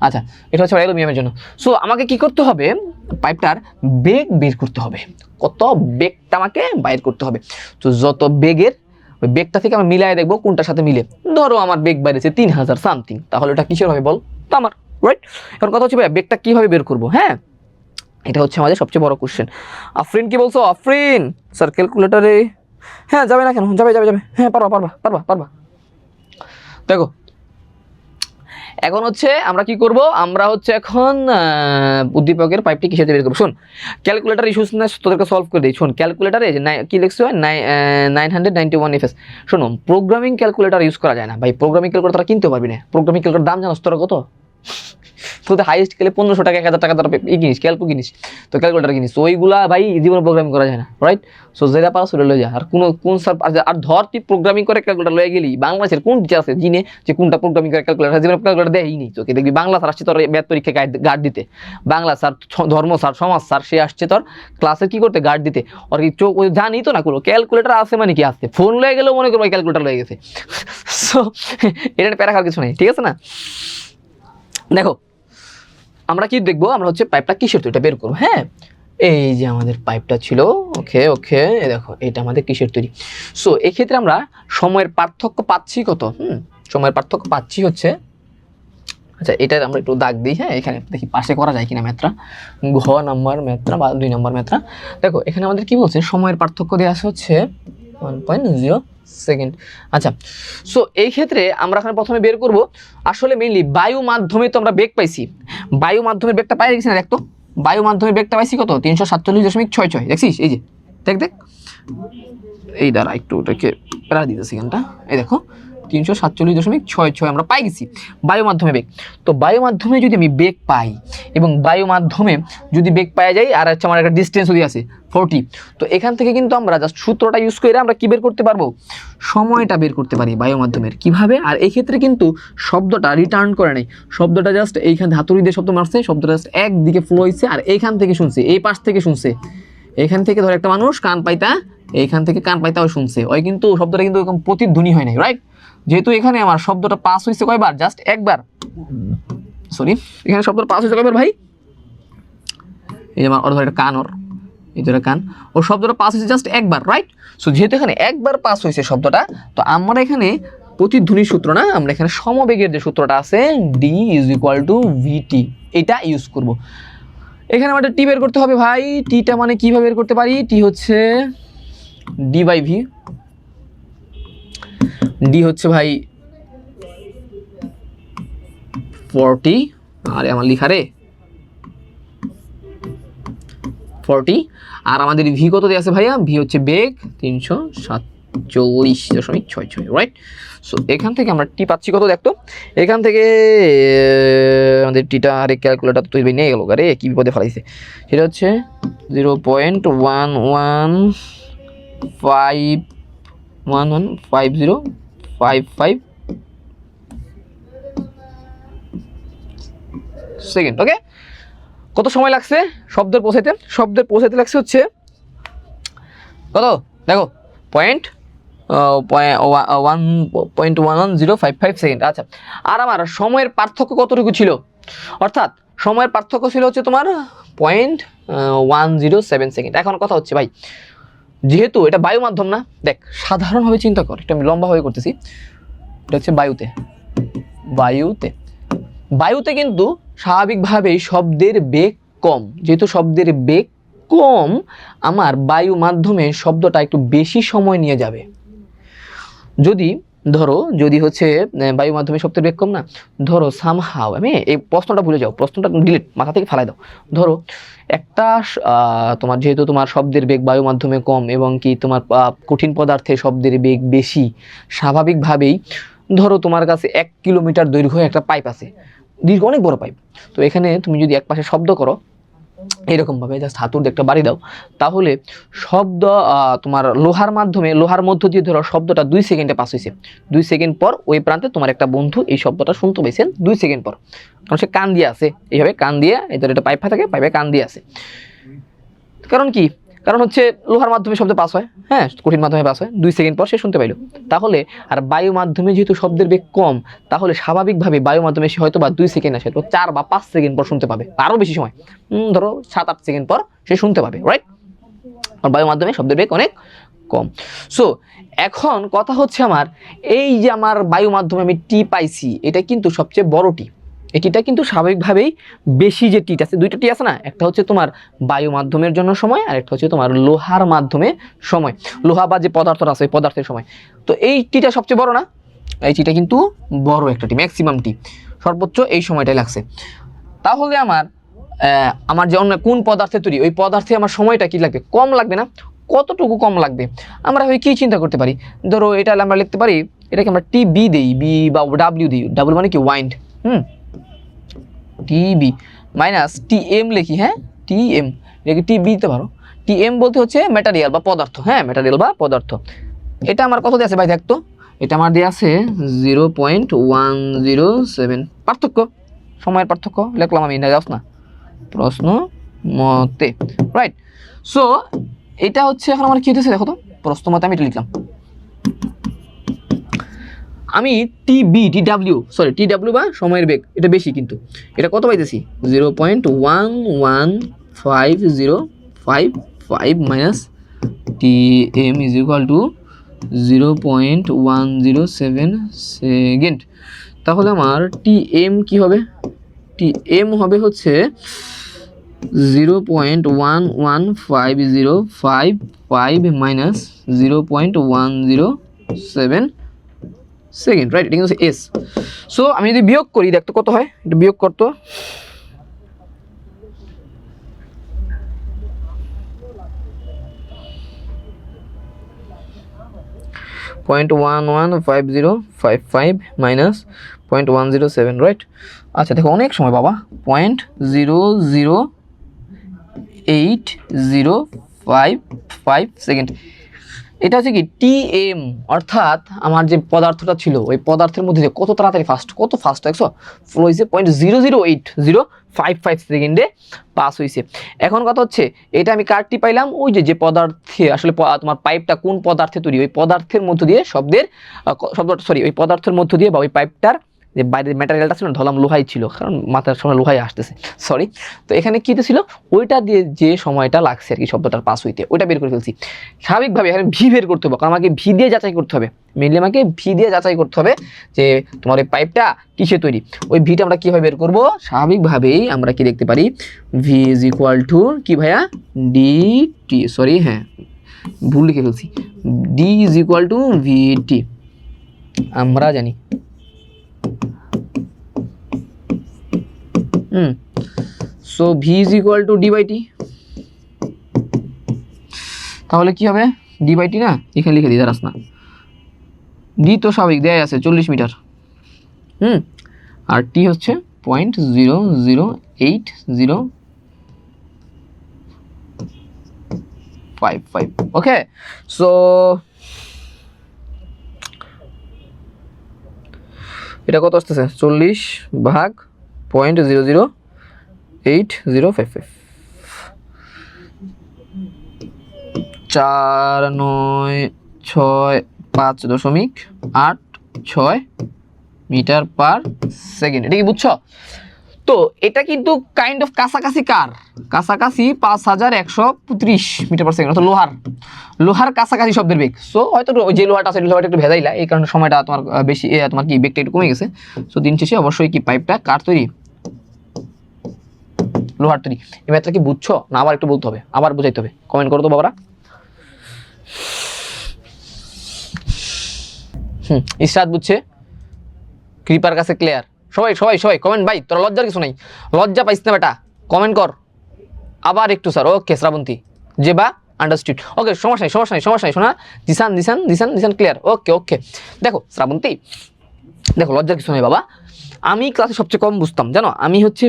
আচ্ছা এটা হচ্ছে অ্যালুমিনিয়ামের জন্য। সো আমাকে কি করতে হবে, পাইপটার বেগ বের করতে হবে, কত বেগটা আমাকে বাইর করতে হবে। তো যত বেগের ওই বেগটা থেকে আমি মিলাই দেখবো কোনটার সাথে মিলে। ধরো আমার বেগ বাইরেছে 3000 সামথিং, তাহলে ওটা কিসের হবে বল? তামার, রাইট? এখন কথা হচ্ছে ভাই বেগটা কিভাবে বের করবো, হ্যাঁ এটা হচ্ছে আমাদের সবচেয়ে বড় কোশ্চেন। আফরিন কি বলছো? আফরিন স্যার ক্যালকুলেটারে, হ্যাঁ যাবে না কেন, যাবে, হ্যাঁ পারবা। দেখো এখন হচ্ছে আমরা কি করব, আমরা হচ্ছে এখন উদ্দীপকের পাইপটি কিসের বের করব। শোন, ক্যালকুলেটর ইস্যুস না তোদেরকে সলভ করে দিই। শোন, ক্যালকুলেটারে কি লিখছো 991 এফএস। শোনো, প্রোগ্রামিং ক্যালকুলেটর ইউজ করা যায় না ভাই। প্রোগ্রামিং ক্যালকুলেটর তোরা কিনতে পারবি না। প্রোগ্রামিং ক্যালকুলেটর দাম জানোস তোরা কত? তোদের হাইস্ট গেলে 1500 টাকা 1000 টাকা তোরা কিনিস, ক্যালকু কিনিস, তো ক্যালকুলেটর কিনিস, তো ওইগুলা ভাই জীবনে প্রোগ্রামিং করা যায় না, রাইট? সো যেটা পারো সেটা লয়ে যা। আর কোন স্যার আর ধর তুই প্রোগ্রামিং করে ক্যালকুলেটর লয়ে গেলি, বাংলাদেশের কোন টিচার আছে জিনে যে কোনটা প্রোগ্রামিং করে ক্যালকুলেটর, জীবনে ক্যালকুলেটর দেয়ই নেই তোকে। দেখবি বাংলা স্যার আসছে তোর ম্যাথ পরীক্ষা গার্ড দিতে, বাংলা স্যার, ধর্ম স্যার, সমাজ স্যার, সে আসছে তোর ক্লাসে কি করতে, গার্ড দিতে। আর কি চোখ জানি তো না কোনো ক্যালকুলেটর আছে মানে কি আসছে, ফোন লয়ে গেলেও মনে করবো ক্যালকুলেটর লয়ে গেছে। সো এটা প্যারা খাওয়ার কিছু নেই, ঠিক আছে না? দেখো আমরা কি দেখবো, আমরা হচ্ছে পাইপটা কিসের তৈরি বের করবো। হ্যাঁ, এই যে আমাদের পাইপটা ছিল, ওকে ওকে, দেখো এটা আমাদের কিসের তৈরি। সো এক্ষেত্রে আমরা সময়ের পার্থক্য পাচ্ছি কত? সময়ের পার্থক্য পাচ্ছি হচ্ছে, আচ্ছা এটা আমরা একটু দাগ দিই। হ্যাঁ, এখানে দেখি পাশে করা যায় কিনা ম্যাথটা, ঘ নাম্বার ম্যাথটা বা 2 নম্বর ম্যাথটা। দেখো এখানে আমাদের কি বলছে, সময়ের পার্থক্য দেওয়া আছে হচ্ছে 1.0 সেকেন্ড। আচ্ছা, সো এই ক্ষেত্রে আমরা এখানে প্রথমে বের করব আসলে মেইনলি বায়ু মাধ্যমে তো আমরা বেগ পাইছি, বায়ু মাধ্যমের বেগটা পাই গেছি না, দেখ তো বায়ু মাধ্যমের বেগটা পাইছি কত, 347.66। দেখছিস, এই যে দেখ দেখ, এই দ্বারা একটু ওটাকে প্যারা দিতেছি গানটা, এই দেখো 347.66 আমরা পাই গেছি বায়ু মাধ্যমে বেগ। তো বায়ু মাধ্যমে যদি আমি বেগ পাই এবং বায়ু মাধ্যমে যদি বেগ পাওয়া যায়, আর হচ্ছে আমার একটা ডিস্টেন্স যদি আছে 40, তো এখান থেকে কিন্তু আমরা জাস্ট সূত্রটা ইউজ করে আমরা কি বের করতে পারবো, সময়টা বের করতে পারি বায়ু মাধ্যমের। কিভাবে? আর এই ক্ষেত্রে কিন্তু শব্দটা রিটার্ন করে নাই, শব্দটা জাস্ট এইখান হাতুড়ি দিয়ে শব্দ মারছে, শব্দটা জাস্ট একদিকে ফ্লো হয়েছে, আর এইখান থেকে শুনছে, এই পাশ থেকে শুনছে, এখান থেকে ধর একটা মানুষ কান পাইতা, এইখান থেকে কান পাইতা ওই শুনছে, ওই কিন্তু শব্দটা কিন্তু এরকম প্রতিধ্বনি হয় নাই, রাইট? যেহেতু এখানে আমার শব্দটা পাস হয়েছে কয়বার, জাস্ট একবার, সরি এখানে শব্দটা পাস হয়েছে কয়বার ভাই, এই যে আমার অর্ধ একটা কান, ওর এই যে কান, ওর শব্দটা পাস হয়েছে জাস্ট একবার, রাইট? সো যেহেতু এখানে একবার পাস হয়েছে শব্দটা, তো আমরা এখানে প্রতিধ্বনির সূত্র না, আমরা এখানে সমবেগের যে সূত্রটা আছে d = vt, এটা ইউজ করব। এখানে আমাদের টি বের করতে হবে ভাই। টিটা মানে কিভাবে বের করতে পারি, টি হচ্ছে d/v, ডি হচ্ছে ভাই 40, আরে আমার লিখা রে 40, আর আমাদের ভি কত দিয়ে আছে ভাইয়া, ভি হচ্ছে বেগ 347.66, রাইট? সো এখান থেকে আমরা টি পাচ্ছি কত, দেখতো এখান থেকে আমাদের টিটা, আরে ক্যালকুলেটর তো নিয়ে গেল, আরে কি বিপদে ফেলাইছে, সেটা হচ্ছে 0.115055 সেকেন্ড। ওকে, কত সময় লাগছে শব্দের পৌঁছাইতে, শব্দের পৌঁছাইতে লাগছে হচ্ছে কত, দেখো 1.11055 সেকেন্ড। আচ্ছা, আর আমার সময়ের পার্থক্য কতটুকু ছিল, অর্থাৎ সময়ের পার্থক্য ছিল হচ্ছে তোমার 0.107 সেকেন্ড। এখন কথা হচ্ছে ভাই, যেহেতু এটা বায়ু মাধ্যম না, দেখ সাধারণভাবে চিন্তা কর, এটা আমি লম্বাভাবে করতেছি, এটা হচ্ছে বায়ুতে, বায়ুতে বায়ুতে কিন্তু স্বাভাবিকভাবেই শব্দের বেগ কম, যেহেতু শব্দের বেগ কম, আমার বায়ু মাধ্যমে শব্দটা একটু বেশি সময় নিয়ে যাবে। যদি ধরো, যদি হচ্ছে বায়ু মাধ্যমে শব্দের বেগ কম না, ধরো সামহাও, আমি এই প্রশ্নটা ভুলে যাও, প্রশ্নটা ডিলিট, মাথা থেকে ফেলাই দাও। ধরো একটা তোমার, যেহেতু তোমার শব্দের বেগ বায়ু মাধ্যমে কম এবং কি তোমার কঠিন পদার্থে শব্দের বেগ বেশি, স্বাভাবিকভাবেই ধরো তোমার কাছে 1 কিলোমিটার দৈর্ঘ্য একটা পাইপ আছে, দীর্ঘ অনেক বড় পাইপ, তো এখানে তুমি যদি এক পাশে শব্দ করো এরকমভাবে জাস্ট হাতুড় একটা বাড়ি দাও, তাহলে শব্দ তোমার লোহার মাধ্যমে, লোহার মধ্য দিয়ে ধরো শব্দটা 2 সেকেন্ডে পাস হয়েছে, 2 সেকেন্ড পর ওই প্রান্তে তোমার একটা বন্ধু এই শব্দটা শুনতে পেয়েছেন 2 সেকেন্ড পর, কারণ সে কান দিয়ে আছে, এইভাবে কান দিয়ে, এদের একটা পাইপ থাকে, পাইপে কান দিয়ে আছে। কারণ কি, কারণ হচ্ছে লোহার মাধ্যমে শব্দ পাস হয়, হ্যাঁ কঠিন মাধ্যমে পাস হয়, 2 সেকেন্ড পর সে শুনতে পাইলো। তাহলে আর বায়ু মাধ্যমে যেহেতু শব্দের বেগ কম, তাহলে স্বাভাবিকভাবে বায়ু মাধ্যমে সে হয়তো বা 2 সেকেন্ড আসে, তো 4 বা 5 সেকেন্ড পর শুনতে পাবে, আরও বেশি সময়, ধরো 7-8 সেকেন্ড পর সে শুনতে পাবে, রাইট? আর বায়ু মাধ্যমে শব্দের বেগ অনেক কম। সো এখন কথা হচ্ছে আমার, এই যে আমার বায়ু মাধ্যমে আমি টি পাইছি, এটা কিন্তু সবচেয়ে বড় টি, এটিটা কিন্তু স্বাভাবিকভাবেই বেশি, যে টিটা আছে, 2টা টি আছে না, একটা হচ্ছে তোমার বায়ু মাধ্যমের জন্য সময়, আর একটা হচ্ছে তোমার লোহার মাধ্যমে সময়, লোহা বা যে পদার্থটা আছে ওই পদার্থের সময়। তো এই টিটা সবচেয়ে বড় না, এই টিটা কিন্তু বড় একটা টি, ম্যাক্সিমাম টি, সর্বোচ্চ এই সময়টাই লাগছে। তাহলে আমার যে অন্য কোন পদার্থে তৈরি, ওই পদার্থে আমার সময়টা কি লাগবে, কম লাগবে না? কতটুকু কম লাগবে? আমরা কি চিন্তা করতে পারি, ধরো এটা আমরা লিখতে পারি, এটাকে আমরা টি বি দিই, বি বা ডাব্লিউ দিই, ডাব্লিউ মানে কি wind, T B minus T M লিখি, হ্যাঁ টি এম, এটাকে টি বি দিতে পারো। টি এম বলতে হচ্ছে ম্যাটেরিয়াল বা পদার্থ, হ্যাঁ ম্যাটেরিয়াল বা পদার্থ। এটা আমার কত দিয়ে আছে ভাই দেখতো, এটা আমার দিয়ে আছে 0.107, পার্থক্য, সময়ের পার্থক্য লিখলাম আমি, না যাস না প্রশ্ন মতে, রাইট। সো এটা হচ্ছে এখন আমার কি হতেছে দেখো তো, প্রশ্ন মতে আমি এটা লিখলাম, আমি টি ডাব্লিউ বা সময়ের বেগ, এটা বেশি কিন্তু এটা কত পাইতেছি 0.11505 minus T M is equal to 0.107 second. তাহলে আমার টি এম কি হবে, টি এম হবে হচ্ছে 0.11505 মাইনাস 0.107 সেকেন্ড, রাইট। এটা কিন্তু এস। সো আমি যদি বিয়োগ করি দেখতো কত হয়, এটা বিয়োগ করতো, .11505 মাইনাস 0.107, রাইট। আচ্ছা দেখো অনেক সময় বাবা, 0.08055 সেকেন্ড। এটা হচ্ছে কি টি এম, অর্থাৎ আমার যে পদার্থটা ছিল ওই পদার্থের মধ্যে যে কত তাড়াতাড়ি কত ফাস্ট দেখছো, ফ্লো হয়েছে 0.08055 সেকেন্ডে পাস হয়েছে। এখন কথা হচ্ছে এটা আমি কারটি পাইলাম, ওই যে পদার্থে আসলে তোমার পাইপটা কোন পদার্থে তৈরি, ওই পদার্থের মধ্য দিয়ে ওই পদার্থের মধ্য দিয়ে বা ওই পাইপটার যে বাইরের ম্যাটেরিয়ালটা ছিল ধরলাম লোহাই ছিল, কারণ মাথার সময় লোহাই আসতেছে, সরি। তো এখানে কী ছিল, ওইটা দিয়ে যে সময়টা লাগছে আর কি শব্দটার পাস হইতে, ওইটা বের করে ফেলছি। স্বাভাবিকভাবে এখানে ভি বের করতে হবে, কারণ আমাকে ভি দিয়ে যাচাই করতে হবে, মেনলি আমাকে ভি দিয়ে যাচাই করতে হবে যে তোমার ওই পাইপটা কিসে তৈরি। ওই ভিটা আমরা কীভাবে বের করবো, স্বাভাবিকভাবেই আমরা কি দেখতে পারি, ভি ইজ ইকুয়াল টু কি ভাইয়া, ডি টি, সরি হ্যাঁ ভুল লিখে ফেলছি, D is equal to V T, আমরা জানি। So V is equal to D by T, তাহলে কি হবে ডি বাই টি, না এখানে লিখে দিই দাঁড়াস না, ডি তো স্বাভাবিক দেয় আছে 40 মিটার, আর টি হচ্ছে 0.08055, ওকে। সো এটা কত আসতেছে, 40 ভাগ 0.08055, 4965.86 মিটার পার সেকেন্ড। এটা কি বুঝছো? তো এটা কিন্তু কাইন্ড অফ কাছাকাছি, কাছাকাছি 5135 মিটার পার সেকেন্ড, অর্থাৎ লোহার কাছাকাছি শব্দের বেগ। সো হয়তো যে লোহাটা আছে লোহাটা একটু ভেজাইলা, এই কারণে সময়টা তোমার বেশি, তোমার কি বেগটা একটু কমে গেছে। সো দিন শেষে অবশ্যই কি পাইপটা কার তৈরি, লোহার তৈরি। এই ম্যাথটা কি বুঝছো না আবার একটু বলতে হবে, আবার বুঝাইতে হবে, কমেন্ট করো তো বাবারা। ইশরাত বুঝছে, কৃপার কাছে ক্লিয়ার, সবাই সবাই সবাই কমেন্ট ভাই, তোরা লজ্জার কিছু নাই, লজ্জা পাইস না বেটা, কমেন্ট কর আবার একটু স্যার, ওকে শ্রাবন্তী যে বা আন্ডারস্টুড, ওকে সমস্যা নাই শোনা, দিশান ক্লিয়ার, ওকে। দেখো শ্রাবন্তী, দেখো লজ্জার কিছু নাই বাবা, আমি ক্লাসে সবচেয়ে কম বুঝতাম জানো, আমি হচ্ছে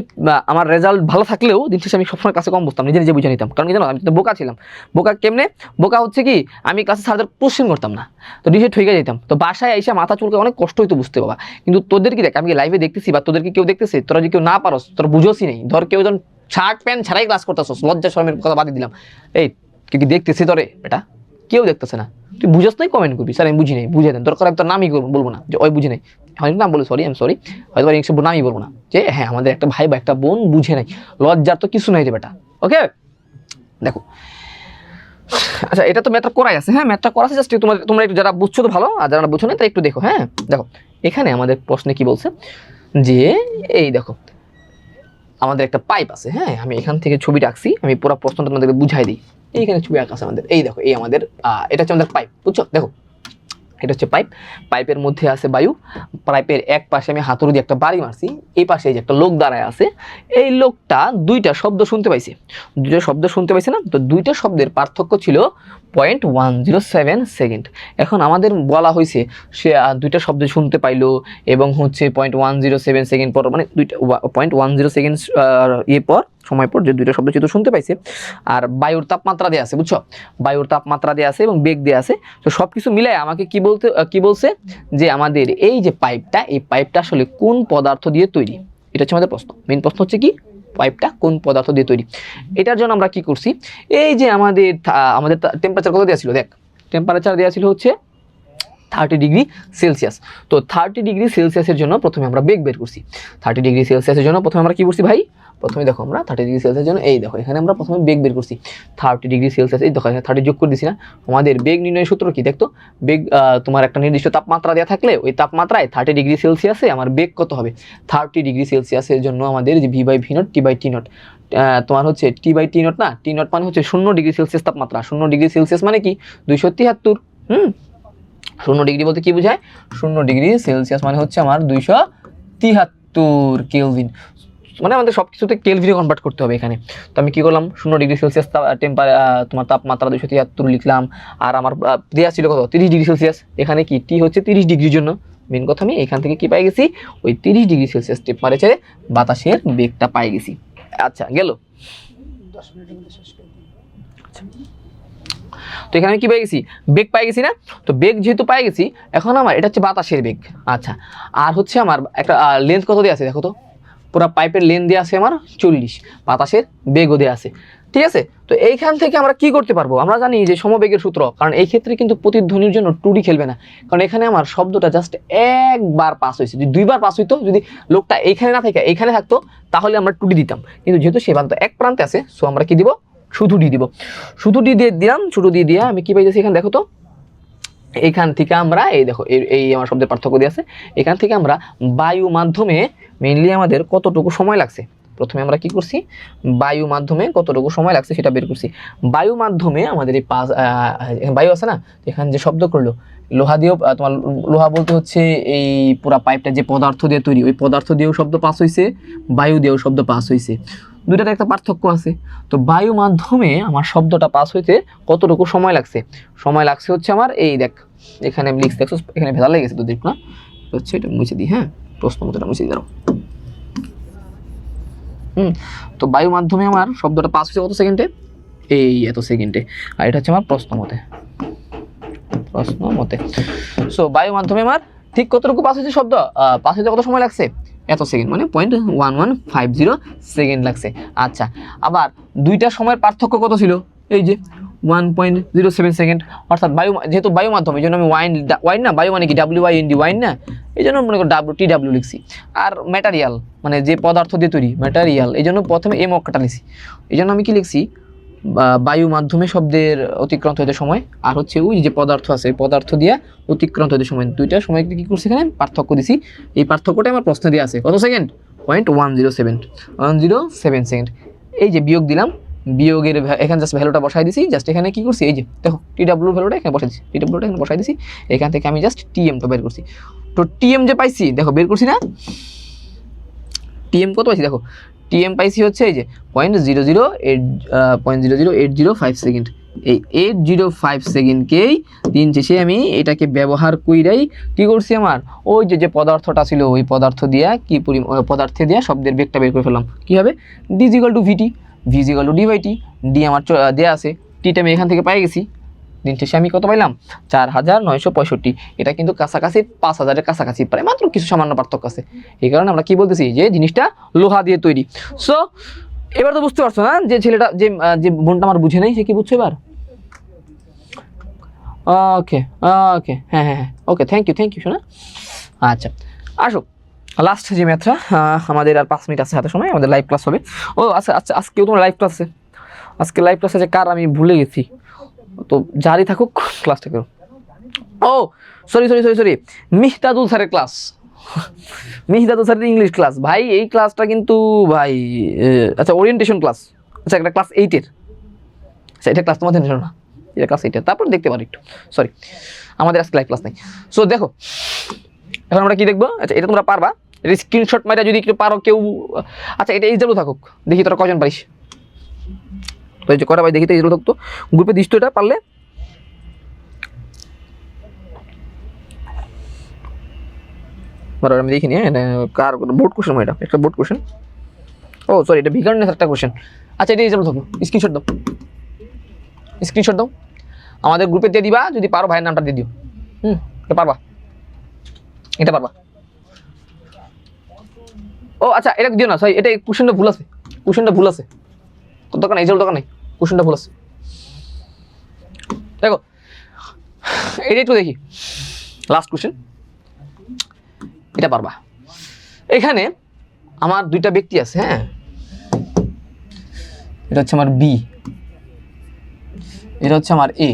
আমার রেজাল্ট ভালো থাকলেও দিন শেষে আমি সবসময় ক্লাসে কম বুঝতাম, নিজে বুঝে নিতাম, কারণ কি জানো আমি তো বোকা ছিলাম। বোকা কেমনে, বোকা হচ্ছে কি আমি ক্লাসে স্যারদের কোশ্চেন করতাম না, তো ডিসে ঠকে যেতাম, তো বাসায় এসে মাথা চুলকে অনেক কষ্ট হইতো বুঝতে বাবা। কিন্তু তোদের কি দেখ, আমি লাইভে দেখতেছি বা তোদেরকে কেউ দেখতেছে, তোরা যদি কেউ না পারস, তোরা বুঝোসই নেই, ধর কেউ যখন শার্ট প্যান্ট ছাড়াই ক্লাস করতেছস, লজ্জা শরমের কথা বাদ দিলাম, এই কি দেখতেছি তোরে বেটা, কেউ দেখতেছে না, তুই বুঝস নাই কমেন্ট করবি, স্যার আমি বুঝি নাই, বুঝে দেন, দরকার আমি তোর নামই বলবো না যে ওই বুঝি নাই, হয়তো নাম বলে সরি হয়তো নামই বলবো না যে হ্যাঁ আমাদের একটা ভাই বা একটা বোন বুঝে নাই, লজ্জার তো কিছু নাই রে বেটা, ওকে। দেখো আচ্ছা এটা তো ম্যাথটা করাই আছে, হ্যাঁ ম্যাথটা করা আছে, জাস্ট তোমরা একটু যারা বুঝছো তো ভালো, আর যারা বুঝছো না তাই একটু দেখো, হ্যাঁ দেখো এখানে আমাদের প্রশ্নে কি বলছে যে এই দেখো আমাদের একটা পাইপ আছে, হ্যাঁ আমি এখান থেকে ছবিটা আঁকছি, আমি পুরো প্রশ্নটা তোমাদেরকে বুঝাই দিই। এইখানে ছবি আঁকা আছে আমাদের, এই দেখো এই আমাদের এটা হচ্ছে আমাদের পাইপ, বুঝছো? দেখো এটা হচ্ছে পাইপ, পাইপের মধ্যে আছে বায়ু, পাইপের এক পাশে আমি হাতুড়ি দিয়ে একটা বাড়ি মারছি, এই পাশে যে একটা লোক দাঁড়ায় আছে, এই লোকটা দুইটা শব্দ শুনতে পাইছে, দুইটা শব্দ শুনতে পাইছে না, তো দুইটা শব্দের পার্থক্য ছিল 0.107 সেকেন্ড। এখন আমাদের বলা হয়েছে সে দুইটা শব্দ শুনতে পাইলো এবং হচ্ছে 0.107 সেকেন্ড পর, মানে দুইটা 0.10 সেকেন্ড পর সময় পর যে দুইটা শব্দ যেহেতু শুনতে পাইছে, আর বায়ুর তাপমাত্রা দেওয়া আছে, বুঝছো, বায়ুর তাপমাত্রা দেওয়া আছে এবং বেগ দেওয়া আছে, তো সব কিছু মিলাই আমাকে কি বলছে যে আমাদের এই যে পাইপটা, এই পাইপটা আসলে কোন পদার্থ দিয়ে তৈরি, এটা হচ্ছে আমাদের প্রশ্ন। মেইন প্রশ্ন হচ্ছে কি, পাইপটা কোন পদার্থ দিয়ে তৈরি। এটার জন্য আমরা কি করছি, এই যে আমাদের টেম্পারেচার কত দেওয়া ছিল, দেখ টেম্পারেচার দেওয়া ছিল হচ্ছে 30 ডিগ্রি সেলসিয়াস। তো 30 ডিগ্রি সেলসিয়াসের জন্য প্রথমে আমরা বেগ বের করছি। 30 ডিগ্রি সেলসিয়াসের জন্য প্রথমে আমরা কি করছি ভাই, প্রথমে দেখো আমরা 30 ডিগ্রি সেলসিয়াসের জন্য এই দেখো এখানে আমরা প্রথমে বেগ বের করছি 30 ডিগ্রি সেলসিয়াস, এই দেখো 30 যোগ করে দিছি না। আমাদের বেগ নির্ণয়ের সূত্র কি দেখতো, বেগ তোমার একটা নির্দিষ্ট তাপমাত্রা দেওয়া থাকলে ওই তাপমাত্রায় 30 ডিগ্রি সেলসিয়াসে আমার বেগ কত হবে, 30 ডিগ্রি সেলসিয়াসের জন্য আমাদের যে v/v0 t/t0, তোমার হচ্ছে t/t0 না, t0 মানে হচ্ছে 0 ডিগ্রি সেলসিয়াস তাপমাত্রা, 0 ডিগ্রি সেলসিয়াস মানে কি 273। 0 ডিগ্রি বলতে কি বোঝায়, 0 ডিগ্রি সেলসিয়াস মানে হচ্ছে আমার 273 কেলভিন, মানে আমাদের সব কিছুতে কেলভিনে কনভার্ট করতে হবে এখানে। তো আমি কি করলাম, 0 ডিগ্রি সেলসিয়াস তোমার তাপমাত্রা 273 লিখলাম, আর আমার দেওয়া ছিল কত 30 ডিগ্রি সেলসিয়াস, এখানে কি টি হচ্ছে 30 ডিগ্রির জন্য, মেন কথা আমি এখান থেকে কি পাই গেছি, ওই 30 ডিগ্রি সেলসিয়াস টেম্পারেচারে বাতাসের বেগটা পাই গেছি। আচ্ছা গেল, 10 মিনিটের মধ্যে শেষ করে দিই। তো এখানে আমি কি পেয়ে গেছি, বেগ পাই গেছি না। তো বেগ যেহেতু পাই গেছি, এখন আমার এটা হচ্ছে বাতাসের বেগ। আচ্ছা, আর হচ্ছে আমার একটা লেন্থ কত দেওয়া আছে দেখো তো, পুরো পাইপের লেন্থ দেওয়া আছে আমার 40, বাতাসের বেগও দেওয়া আছে, ঠিক আছে। তো এইখান থেকে আমরা কি করতে পারবো, আমরা জানি যে সমবেগের সূত্র, কারণ এই ক্ষেত্রে কিন্তু প্রতিধ্বনির জন্য 2D খেলবে না, কারণ এখানে আমার শব্দটা জাস্ট একবার পাস হয়েছে, যদি দুইবার পাস হইতো, যদি লোকটা এইখানে না থাকে এইখানে থাকতো, তাহলে আমরা 2D দিতাম, কিন্তু যেহেতু সে প্রান্ত এক প্রান্তে আছে, সো আমরা কি দিব, শুধু ডি দিব, শুধু ডি দিয়ে দিলাম, শুধু ডি দিয়ে আমি কি পাইতেছি এখানে দেখো তো, এখান থেকে আমরা এই দেখো এই আমার শব্দের পার্থক্য দিয়ে আছে, এখান থেকে আমরা বায়ু মাধ্যমে মেইনলি আমাদের কতটুকু সময় লাগছে, প্রথমে আমরা কি করছি, বায়ু মাধ্যমে কতটুকু সময় লাগছে সেটা বের করছি। বায়ু মাধ্যমে আমাদের এই বায়ু আছে না, এখানে যে শব্দ করলো লোহা দিয়েও, তোমার লোহা বলতে হচ্ছে এই পুরা পাইপটা যে পদার্থ দিয়ে তৈরি, ওই পদার্থ দিয়েও শব্দ পাস হয়েছে, বায়ু দিয়েও শব্দ পাস হয়েছে, দুইটার একটা পার্থক্য আছে। তো বায়ু মাধ্যমে আমার শব্দটা পাস হইতে কতটুকু সময় লাগছে, সময় লাগছে হচ্ছে আমার এই দেখ এখানে আমি লিখছি, দেখছো এখানে ভেজা লেগেছে তো দেখ না, হচ্ছে এটা মুছে দিই, হ্যাঁ প্রশ্ন মতোটা মুছে দিই। তো বায়ু মাধ্যমে আমার শব্দটা পাস হচ্ছে কত সেকেন্ডে, এই এত সেকেন্ডে, আর এটা হচ্ছে আমার প্রশ্ন মতে। সো বায়ু মাধ্যমে আমার ঠিক কতটুকু পাস হচ্ছে শব্দ, পাস হতে কত সময় লাগছে, এত সেকেন্ড, মানে 0.1150 সেকেন্ড লাগছে। আচ্ছা, আবার দুইটা সময়ের পার্থক্য কত ছিল, এই যে 1.07 সেকেন্ড, অর্থাৎ বায়ু, যেহেতু বায়ু মাধ্যম এই জন্য আমি ওয়াইন না, বায়ু মানে কি WIND, ওয়াইন না, এই জন্য মনে করি TW লিখছি। আর ম্যাটেরিয়াল মানে যে পদার্থ দিয়ে তৈরি, ম্যাটেরিয়াল, এই জন্য প্রথমে এম অক্ষরটা লিখছি, এই জন্য আমি কি লিখছি, বায়ু মাধ্যমে শব্দের অতিক্রান্ত হতে সময়, আর হচ্ছে ওই যে পদার্থ আছে পদার্থ দিয়ে অতিক্রান্ত হতে সময়, দুইটা সময় কি করছি এখানে পার্থক্য দিছি, এই পার্থক্যটা আমার প্রশ্নে দিয়ে আছে, কত সেকেন্ড, 0.107 সেকেন্ড। এই যে বিয়োগ দিলাম, বিয়োগের এখানে জাস্ট ভ্যালুটা বসাই দিছি, জাস্ট এখানে কি করছি, এই যে দেখো TW ভ্যালুটা এখানে বসাই দিছি, TWটা এখানে বসাই দিছি, এখান থেকে আমি জাস্ট TMটা বের করছি। তো TM যে পাইছি দেখো, বের করছি না, TM কত পাইছি দেখো, TM পাইছি হচ্ছে এই যে 0.00805 সেকেন্ড, এই 805 সেকেন্ডকেই দিন শেষে আমি এটাকে ব্যবহার কইরাই কি করছি, আমার ওই যে পদার্থটা ছিল ওই পদার্থ দিয়া কি পদার্থে দিয়া শব্দের বেগটা বের করে ফেললাম, কি হবে D = VT, V = D/T, D আমার দেয়া আছে, টিটা আমি এখান থেকে পাই গেছি, দিন শেষে আমি কত পাইলাম 4965, এটা কিন্তু কাছাকাছি 5000-এর কাছাকাছি, প্রায় মাত্র কিছু সামান্য পার্থক্য আছে। এই কারণে আমরা কি বলতেছি যে জিনিসটা লোহা দিয়ে তৈরি। সো এবার তো বুঝতে পারছো না যে ছেলেটা যে বোনটা আমার বুঝে নেই, সে কি বুঝছো এবার, ওকে ওকে, হ্যাঁ হ্যাঁ হ্যাঁ, ওকে, থ্যাংক ইউ শোনা। আচ্ছা আসো লাস্ট যে ম্যাথটা, আমাদের আর 5 মিনিট আছে হাতে সময়, আমাদের লাইভ ক্লাস হবে। ও আচ্ছা আচ্ছা, আজকেও তোমার লাইভ ক্লাস আছে, আজকে লাইভ ক্লাসে যে কার আমি ভুলে গেছি, তো জারি থাকুক ক্লাসটা করো। ও সরি, মিহদাদুল স্যারের ক্লাস, মিহদাদুল স্যারের ইংলিশ ক্লাস ভাই, এই ক্লাসটা কিন্তু ভাই আচ্ছা ওরিয়েন্টেশন ক্লাস, আচ্ছা একটা ক্লাস 8-এর, আচ্ছা এটা ক্লাস তোমার টেনশন না, এটা কাছে এটা, তারপর দেখতে পারি একটু, সরি আমাদের আজকে লাইভ ক্লাস নাই। সো দেখো এখন আমরা কি দেখবো, আচ্ছা এটা তোমরা পারবা, এটা স্ক্রিনশট মাইরা যদি একটু পারো কেউ, আচ্ছা এটা এইচডাব্লিউ থাকুক, দেখি তোরা কজন পারিস, তো এই যে কটা ভাই দেখি তো এইচডাব্লিউ থাকতো গ্রুপে দিস তো এটা পারলে। আমি দেখিনি, হ্যাঁ কার বোর্ড কোশ্চেন এটা, একটা বোর্ড কোশ্চেন, ও সরি এটা ভিকারনেস একটা কোশ্চেন। আচ্ছা এটা এইচডাব্লিউ থাকলো, স্ক্রিনশট দাও, স্ক্রিনশট দাও আমাদের গ্রুপে দিয়ে দিবা, যদি পারো ভাইয়ের নামটা দিয়ে দিও। এটা পারবা, এটা পারবা। ও আচ্ছা এটা দিও না, সরি এটা কোশ্চেনটা ভুল আছে, কোশ্চেনটা ভুল আছে, তোর দোকান এই দোকান নাই, কোশ্চেনটা ভুল আছে। দেখো এটা একটু দেখি, লাস্ট কোশ্চেন, এটা পারবা। এখানে আমার দুইটা ব্যক্তি আছে, হ্যাঁ এটা হচ্ছে আমার বি, এটা হচ্ছে আমার এ,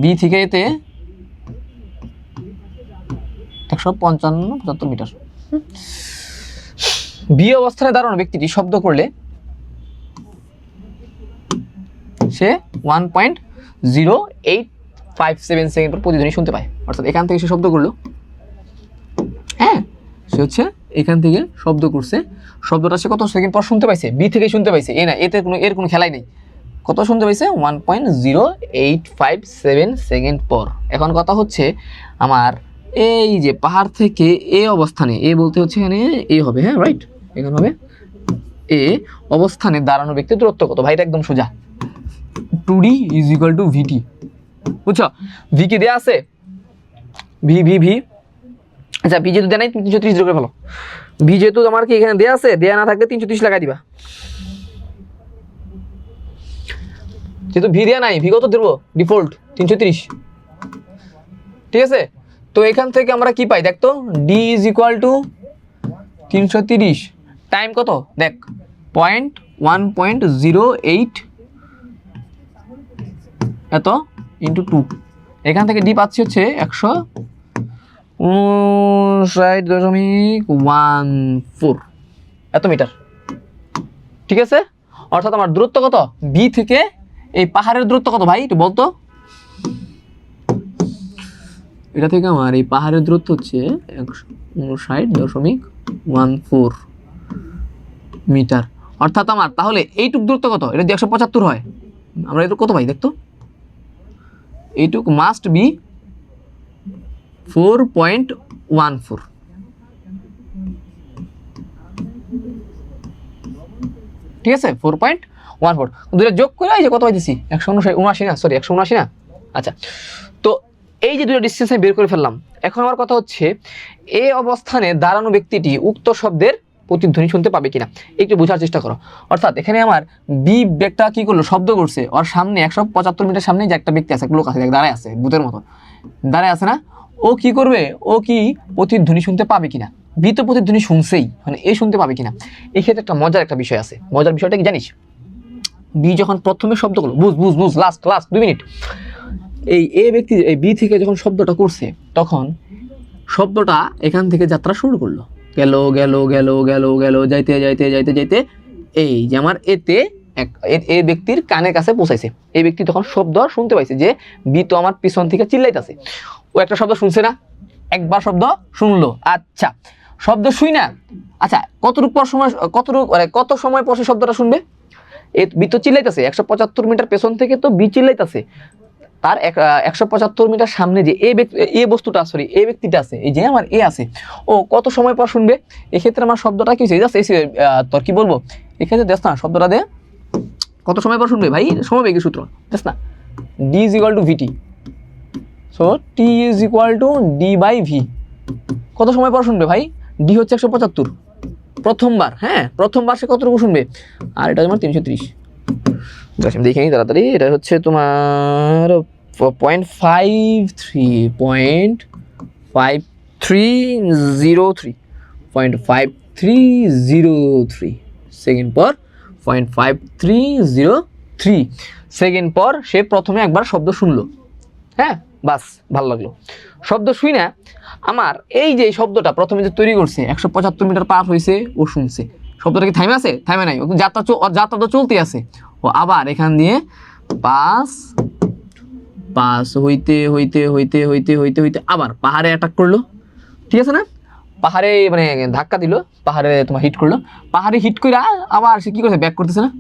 বি থেকে এতে 155-75 মিটার। বি অবস্থানে দাঁড়ানো ব্যক্তিটি শব্দ করলে সে 1.0857 সেকেন্ড পর প্রতিধ্বনি শুনতে পায়। অর্থাৎ এখান থেকে সে শব্দ করলো, হ্যাঁ সে হচ্ছে এখান থেকে শব্দ করছে, শব্দটা সে কত সেকেন্ড পর শুনতে পাইছে, বি থেকে শুনতে পাইছে, এ না এতে এর কোনো খেলাই নেই, কত শুনতে পাইছে 1.0857 সেকেন্ড পর। এখন কথা হচ্ছে আমার এই যে পাহাড় থেকে এ অবস্থানে, এ বলতে হচ্ছে এখানে এ হবে, হ্যাঁ রাইট, এখানে হবে এ অবস্থানে দাঁড়ানো ব্যক্তির দূরত্ব কত, ভাই এটা একদম সোজা, 2d ইজ ইকুয়াল টু ভিটি, বুঝছো? ভি কি দেয়া আছে, ভি ভি ভি, আচ্ছা ভি যেহেতু দেয় নাই 330 করে ফেলো, ভি যেহেতু আমার কি এখানে দেয়া আছে, দেয়া না থাকলে 330 লাগাই দিবা, যেহেতু ভি দেয়া নাই, ভি কত দেবো ডিফল্ট 330, ঠিক আছে? তো এখান থেকে আমরা কি পাই দেখ তো, D is equal two 330, time কত দেখ 1.08 এত ইন্টু 2, এখান থেকে ডি পাচ্ছি হচ্ছে 159.14 এত মিটার, ঠিক আছে? অর্থাৎ আমার দূরত্ব কত, বি থেকে এই পাহাড়ের দূরত্ব কত ভাই একটু বলতো, এটা থেকে আমার এই পাহাড়ের দূরত্ব হচ্ছে 159.14 মিটার। অর্থাৎ আমার তাহলে এইটুক দূরত্ব কত, এটা যদি 175 হয়, আমরা এটা কত পাই দেখতো, এইটুক মাস্ট বি 4.14, ঠিক আছে 4.14, দুইটা যোগ করে এই যে কত পাইতেছি 179 না, সরি 179 না। আচ্ছা তো এই যে দুটো ডিসটেন্স আমি বের করে ফেললাম, এখন আমার কথা হচ্ছে এই অবস্থানে দাঁড়ানো ব্যক্তিটি উক্ত শব্দের প্রতিধ্বনি শুনতে পাবে কিনা একটু বোঝার চেষ্টা করো। অর্থাৎ এখানে আমার বি ব্যাগটা কি করলো, শব্দ করছে, ওর সামনে 175 মিটার সামনে যে একটা ব্যক্তি আছে, লোক আছে দাঁড়ায় আছে, ভূতের মতো দাঁড়ায় আছে না, ও কি করবে, ও কি প্রতিধ্বনি শুনতে পাবে কিনা, বি তো প্রতিধ্বনি শুনছেই, মানে এ শুনতে পাবে কিনা। এই ক্ষেত্রে একটা মজার একটা বিষয় আছে, মজার বিষয়টা কি জানিস, বি যখন প্রথমে শব্দ করলো, বুঝ লাস্ট 2 মিনিট, এই এ ব্যক্তি এই বি থেকে যখন শব্দটা করছে, তখন শব্দটা এখান থেকে যাত্রা শুরু করলো, গেল গেল গেল গেল গেল যাইতে যাইতে যাইতে যাইতে এই যে আমার এতে এ ব্যক্তির কানের কাছে পৌঁছাইছে। এই ব্যক্তি তখন শব্দ শুনতে পাইছে যে বি তো আমার পিছন থেকে চিল্লাইতেছে, ও একটা শব্দ শুনছে না, একবার শব্দ শুনলো, আচ্ছা শব্দ শুই না, আচ্ছা কতটুকু পর সময় কত সময় পর শব্দটা শুনবে, বি তো চিল্লাইতেছে 175 মিটার পেছন থেকে, তো বি চিল্লাইতেছে, তার 175 মিটার সামনে যে এ বস্তুটা সরি এ ব্যক্তিটা আছে, এই যে আমার এ আছে, ও কত সময় পর শুনবে। এক্ষেত্রে আমার শব্দটা কি জাস্ট তোর কি বলবো, এক্ষেত্রে দেখ না শব্দটা দে কত সময় পর শুনবে ভাই, সমবেগের সূত্র দেখ না, D is equal to VT, so T is equal to D by V, কত সময় পর শুনবে ভাই, ডি হচ্ছে 175 প্রথমবার, হ্যাঁ প্রথমবার সে কতটুকু শুনবে, আর এটা তোমার 330, আমি দেখে নিই তাড়াতাড়ি, এটা হচ্ছে তোমার 0.5303 সেকেন্ড পর 0.5303 সেকেন্ড পর সে প্রথমে একবার শব্দ শুনলো, হ্যাঁ বাস ভালো লাগলো। শব্দ শুই না আমার এই যে শব্দটা প্রথমে যে তৈরি করছে 175 মিটার পার হয়েছে, ও শুনছে, শব্দটা কি থামে আছে, থামে নাই, যাত্রা তো চলতে আছে, ও আবার এখান দিয়ে পাস পাস হইতে হইতে হইতে হইতে হইতে হইতে আবার পাহাড়ে অ্যাটাক করলো, ঠিক আছে না? পাহাড়ে মানে ধাক্কা দিল, পাহাড়ে তোমার হিট করলো, পাহাড়ে হিট করে আবার সে কি করছে, ব্যাক করতেছে না,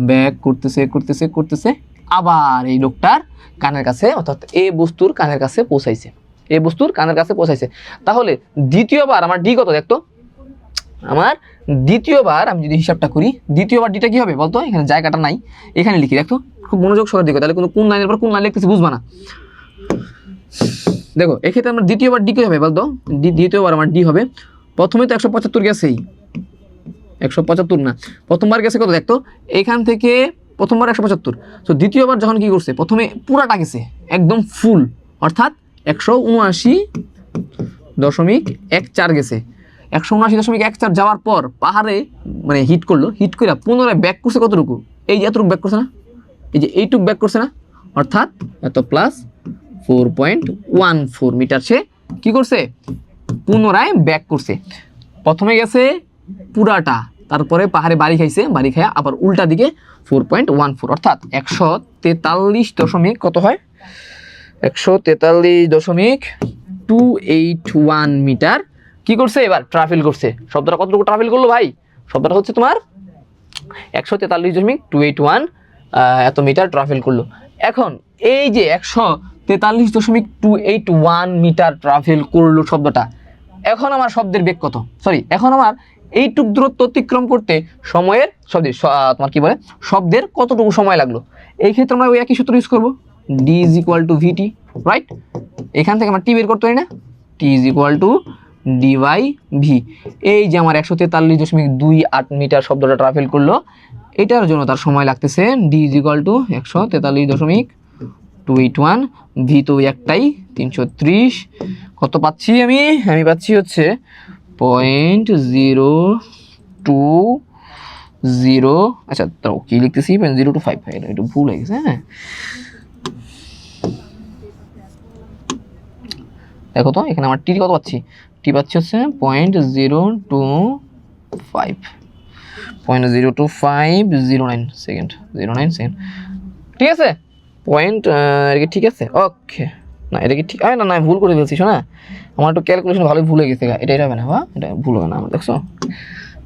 ব্যাক করতেছে করতেছে করতেছে, আবার এই লোকটার কানের কাছে অর্থাৎ এই বস্তুর কানের কাছে পৌঁছাইছে, এই বস্তুর কানের কাছে পৌঁছাইছে। তাহলে দ্বিতীয়বার আমার ডি কত দেখতো, আমার দ্বিতীয়বার আমি যদি হিসাবটা করি, দ্বিতীয়বার ডিটা কি হবে বলতো, এখানে জায়গাটা নাই, এখানে লিখি, দেখো খুব মনোযোগ সহকারে দেখো, তাহলে কোন লাইনের পর কোন লাইন লিখতেছি বুঝবা না। দেখো এক্ষেত্রে আমার দ্বিতীয়বার ডি কি হবে বলতো, দ্বিতীয়বার আমার ডি হবে, প্রথমে তো 175 গেছেই, 175 না, প্রথমবার গেছে কত দেখতো, এখান থেকে প্রথমবার 175, তো দ্বিতীয়বার যখন কি করছে, প্রথমে পুরাটা গেছে একদম ফুল, অর্থাৎ 179.14 গেছে, 179.14 যাওয়ার পর পাহাড়ে মানে হিট করলো, হিট করে পুনরায় ব্যাক করছে কতটুকু, এই যে এতটুকু ব্যাক করছে না, এই যে এইটুকু ব্যাক করছে না, অর্থাৎ এত প্লাস 4.14 মিটার সে কি করছে, পুনরায় ব্যাক করছে। প্রথমে গেছে পুরাটা, তারপরে পাহাড়ে বাড়ি খাইছে, বাড়ি খায় আবার উল্টা দিকে 4.14, অর্থাৎ 143 কত হয়, 143.281 মিটার কি করছে, এবার ট্রাভেল করছে। শব্দটা কতটুকু ট্রাভেল করলো ভাই, শব্দটা হচ্ছে তোমার 143.281 এত মিটার ট্রাভেল করলো। এখন এই যে 143.281 মিটার ট্রাভেল করলো শব্দটা, এখন আমার শব্দের বেগ কত, সরি এখন আমার এইটুক দূরত্ব অতিক্রম করতে সময়ের তোমার কি বলে শব্দের কতটুকু সময় লাগলো। এই ক্ষেত্রে আমরা ওই একই সূত্র ইউজ করবো, d is equal to vt, right? এখান থেকে আমরা টি বের করতে পারি না, t is equal to d by v। এই যে আমার 143.28 মিটার শব্দটা ট্রাভেল করলো, এটার জন্য তার সময় লাগতেছে d is equal to 143.281, v তো একটাই 330, কত পাচ্ছি আমি পাচ্ছি হচ্ছে 0.020, আচ্ছা তো কি লিখতেছি 0.025, একটু ভুল হয়ে গেছে, হ্যাঁ দেখো তো এখানে আমার টি কত পাচ্ছি, টি পাচ্ছি হচ্ছে 0.02509 সেকেন্ড, 09 সেকেন্ড, ঠিক আছে এটা কি ঠিক আছে, ওকে না এটা কি ঠিক, না না ভুল করে ফেলছি, শোনা আমার একটু ক্যালকুলেশন ভালোই ভুল হয়ে গেছে, এটা হবে না, বা এটা ভুল হবে না আমার, দেখছো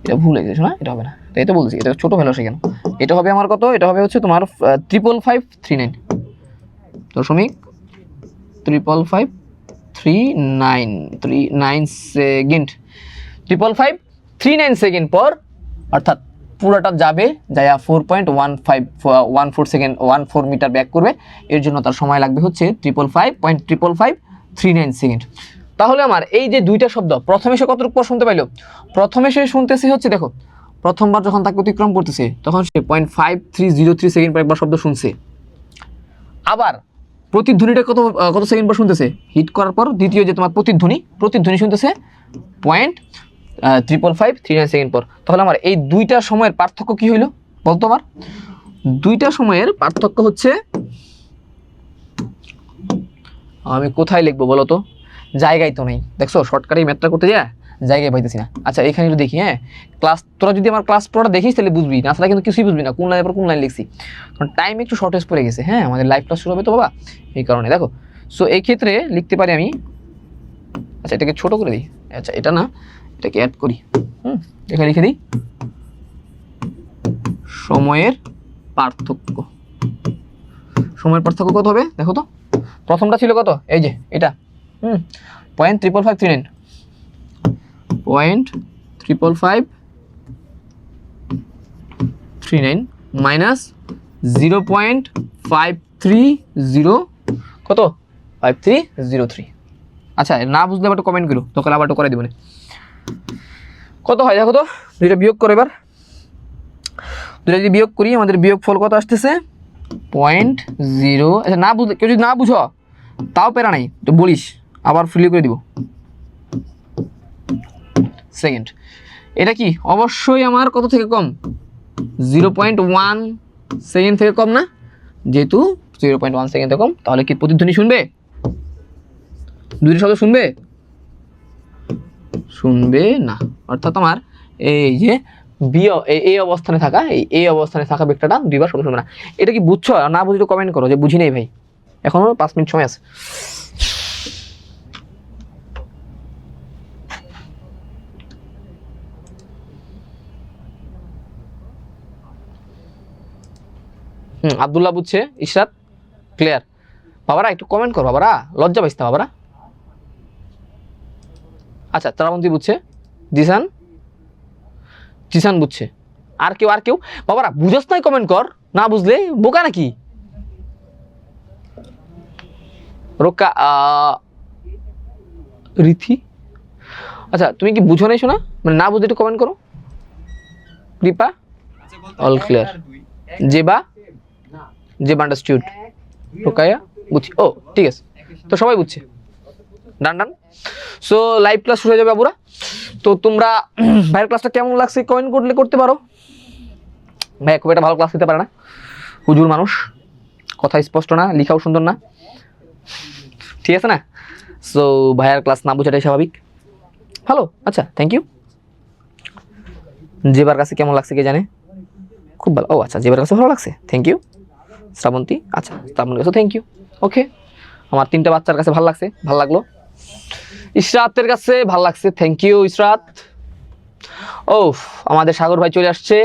এটা ভুল হয়ে গেছে, শোনা এটা হবে না, তাই তো বলছি এটা ছোট ভ্যালু সেখানে, এটা হবে আমার কত, এটা হবে হচ্ছে তোমার 55539 সেকেন্ড, 55539 পর, অর্থাৎ পুরোটা যাবে যায়া 4.14 সেকেন্ড 14 মিটার ব্যাক করবে, এর জন্য তার সময় লাগবে হচ্ছে 555.55539 সেকেন্ড। তাহলে আমার এই যে দুইটা শব্দ প্রথমে সে কতটুকু পর শুনতে পাইলো, প্রথমে সে শুনতেছে হচ্ছে দেখো প্রথমবার যখন তাকে অতিক্রম করতেছে তখন সে 0.5303 সেকেন্ড পর একবার শব্দ শুনছে, আবার প্রতিধ্বনিটা কত সেকেন্ড পর শুনতেছে, হিট করার পর দ্বিতীয় যে তোমার প্রতিধ্বনি শুনতেছে 55539 সেকেন্ড পর। তাহলে আমার এই দুইটা সময়ের পার্থক্য কি হইলো বলতো, আমার দুইটা সময়ের পার্থক্য হচ্ছে, আমি কোথায় লিখবো বলো তো, জায়গায় তো নেই, দেখছো শর্টকাটে ম্যাথটা করতে যা জায়গায় পাইতেছি না। আচ্ছা এখানে একটু দেখি, হ্যাঁ তোরা যদি আমার ক্লাস পুরোটা দেখিস তাহলে বুঝবি, না আসলে কিন্তু কিছুই বুঝবি না কোন লাইনের পর কোন লাইন লিখছি, কারণ টাইম একটু শর্টেজ পড়ে গেছে, হ্যাঁ আমাদের লাইভ ক্লাস শুরু হবে তো বাবা, এই কারণে দেখো। সো এই ক্ষেত্রে লিখতে পারি আমি, আচ্ছা এটাকে ছোট করে দিই, আচ্ছা এটা না এটাকে অ্যাড করি, এখানে লিখে দিই সময়ের পার্থক্য। সময়ের পার্থক্য কত হবে দেখো তো, প্রথমটা ছিল কত, এই যে এটা 0.55539 মাইনাস 0.530 কত 5303। আচ্ছা না বুঝলে আবার কমেন্ট করো, তোকে আবার করে দিব না, কত হয় দেখো তো, দুইটা বিয়োগ করো এবার, দুইটা যদি বিয়োগ করি আমাদের বিয়োগ ফল কত আসতেছে 0. আচ্ছা না বুঝলে কেউ যদি না বুঝো তাও প্যারা নাই, তো বলিস আবার ফ্রি করে দিব সেকেন্ড। এটা কি অবশ্যই আমার কত থেকে কম, 0.1 সেকেন্ড থেকে কম না, যেহেতু 0.1 সেকেন্ড থেকে কম, তাহলে কি প্রতিধ্বনি শুনবে, দুইটা শব্দ শুনবে না, অর্থাৎ আমার এই যে বি এই অবস্থানে থাকা, এই অবস্থানে থাকা ভেক্টরটা দুইবার শব্দ শুনবে না। এটা কি বুঝছো? না বুঝলে কমেন্ট করো যে বুঝি নেই ভাই, এখনো 5 মিনিট সময় আছে। আব্দুল্লাহ বুঝছে, ইশরাত ক্লিয়ার। বাবারা একটু কমেন্ট করো বাবারা, লজ্জা পাইছ না বাবারা। আচ্ছা তারাবন্তী বুঝছে, জিসান জিসান বুঝছে, আর কেউ বাবারা বুঝছ নাই কমেন্ট কর, না বুঝলে বোকা নাকি? রোকা রিথি, আচ্ছা তুমি কি বুঝো নাই শোনা, মানে না বুঝলে একটু কমেন্ট করো। কৃপা all clear, Zeba understood, Rokaya বুঝছি, ও ঠিক আছে, তো সবাই বুঝছে, ডান ডান। সো লাইভ ক্লাস শুরু হয়ে যাবে বাবুরা। তো তোমরা ভাইয়ের ক্লাসটা কেমন লাগছে কমেন্ট করতে পারো। ভাই খুব একটা ভালো ক্লাস দিতে পারে না, হুজুর মানুষ, কথা স্পষ্ট না, লেখাও সুন্দর না, ঠিক আছে না? সো ভাইয়ার ক্লাস না বোঝাটাই স্বাভাবিক। ভালো, আচ্ছা থ্যাংক ইউ। জেবার কাছে কেমন লাগছে কে জানে, খুব ভালো। ও আচ্ছা জেবার কাছে ভালো লাগছে, থ্যাংক ইউ। শ্রাবন্তী, আচ্ছা শ্রাবন্তীর কাছে থ্যাংক ইউ, ওকে। আমার 3টা বাচ্চার কাছে ভালো লাগছে, ভালো লাগলো। ইশরাতের কাছে ভালো লাগছে, থ্যাংক ইউ ইশরাত। ও আমাদের সাগর ভাই চলে আসছে,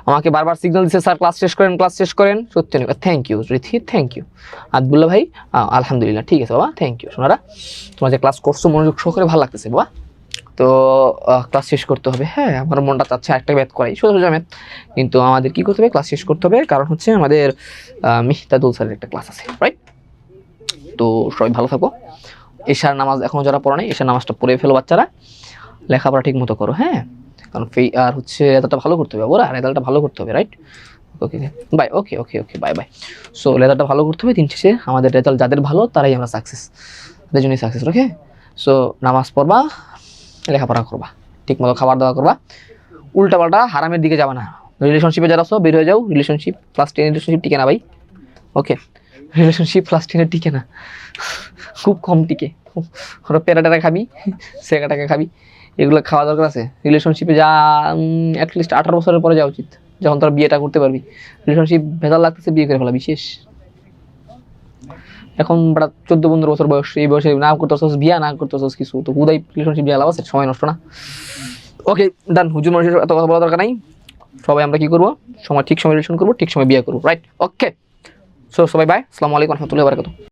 আমাকে বারবার সিগন্যাল দিচ্ছে স্যার ক্লাস শেষ করেন। সত্যি না, thank you Rithi, thank you. Abdullah ভাই আলহামদুলিল্লাহ, ঠিক আছে বাবা, থ্যাংক ইউ। সোনারা তোমরা যে ক্লাস করছো মনোযোগ সহকারে ভালো লাগতেছে বাবা। তো ক্লাস শেষ করতে হবে, হ্যাঁ আমার মনটা চাচ্ছে একটা ম্যাথ করাই, সোজা ম্যাথ, কিন্তু আমাদের কি করতে হবে, ক্লাস শেষ করতে হবে, কারণ হচ্ছে আমাদের মিহতাদুল স্যারের একটা ক্লাস আছে, রাইট? তো সবাই ভালো থাকো। এশার নামাজ এখনো যারা পড়ে নাই, এশার নামাজটা পড়ে ফেলো বাচ্চারা, লেখাপড়া ঠিক মতো করো, হ্যাঁ, কারণ আর হচ্ছে রেজাল্টটা ভালো করতে হবে ওরা, রেজাল্টটা ভালো করতে হবে, right? Okay bye, okay bye bye. So রেজাল্টটা ভালো করতে হবে, দিন শেষে আমাদের রেজাল্ট যাদের ভালো তারাই আমরা সাকসেস, তাদের জন্যই সাকসেস, ওকে? সো নামাজ পড়বা, লেখাপড়া করবা, ঠিক মতো খাবার দাওয়া করবা, উল্টাপাল্টা হারামের দিকে যাবা না। রিলেশনশিপে যারা আছো বের হয়ে যাও, রিলেশনশিপ ক্লাস 10 রিলেশনশিপ টিকে না ভাই, ওকে? রিলেশনশিপ ক্লাস 10 টিকে না, খুব কম টিকে। ওরা প্যারাটারা খাবি, সেকাটাকে খাবি, এগুলো খাওয়া দরকার আছে। রিলেশনশিপে যা অ্যাটলিস্ট 18 বছরের পরে যাওয়া উচিত, যখন তোরা বিয়েটা করতে পারবি। রিলেশনশিপ ভেজাল লাগতেছে, বিয়ে করে ফেলা বিশেষ। এখন 14-15 বছর বয়স, এই বয়সে না করতেছস বিয়া, না করতেছস কিছু, তো হুদাই রিলেশনশিপ নিয়ে লাভ আছে, সময় নষ্ট না। ওকে ডান, হুজুর মানুষের এত কথা বলা দরকার নাই। সবাই আমরা কি করবো, ঠিক সময় রিলেশন করবো, ঠিক সময় বিয়ে করবো, রাইট? ওকে, সো সবাই বাই, আসসালামু আলাইকুম রহমতুল্লাহি ওয়া বারাকাতুহু।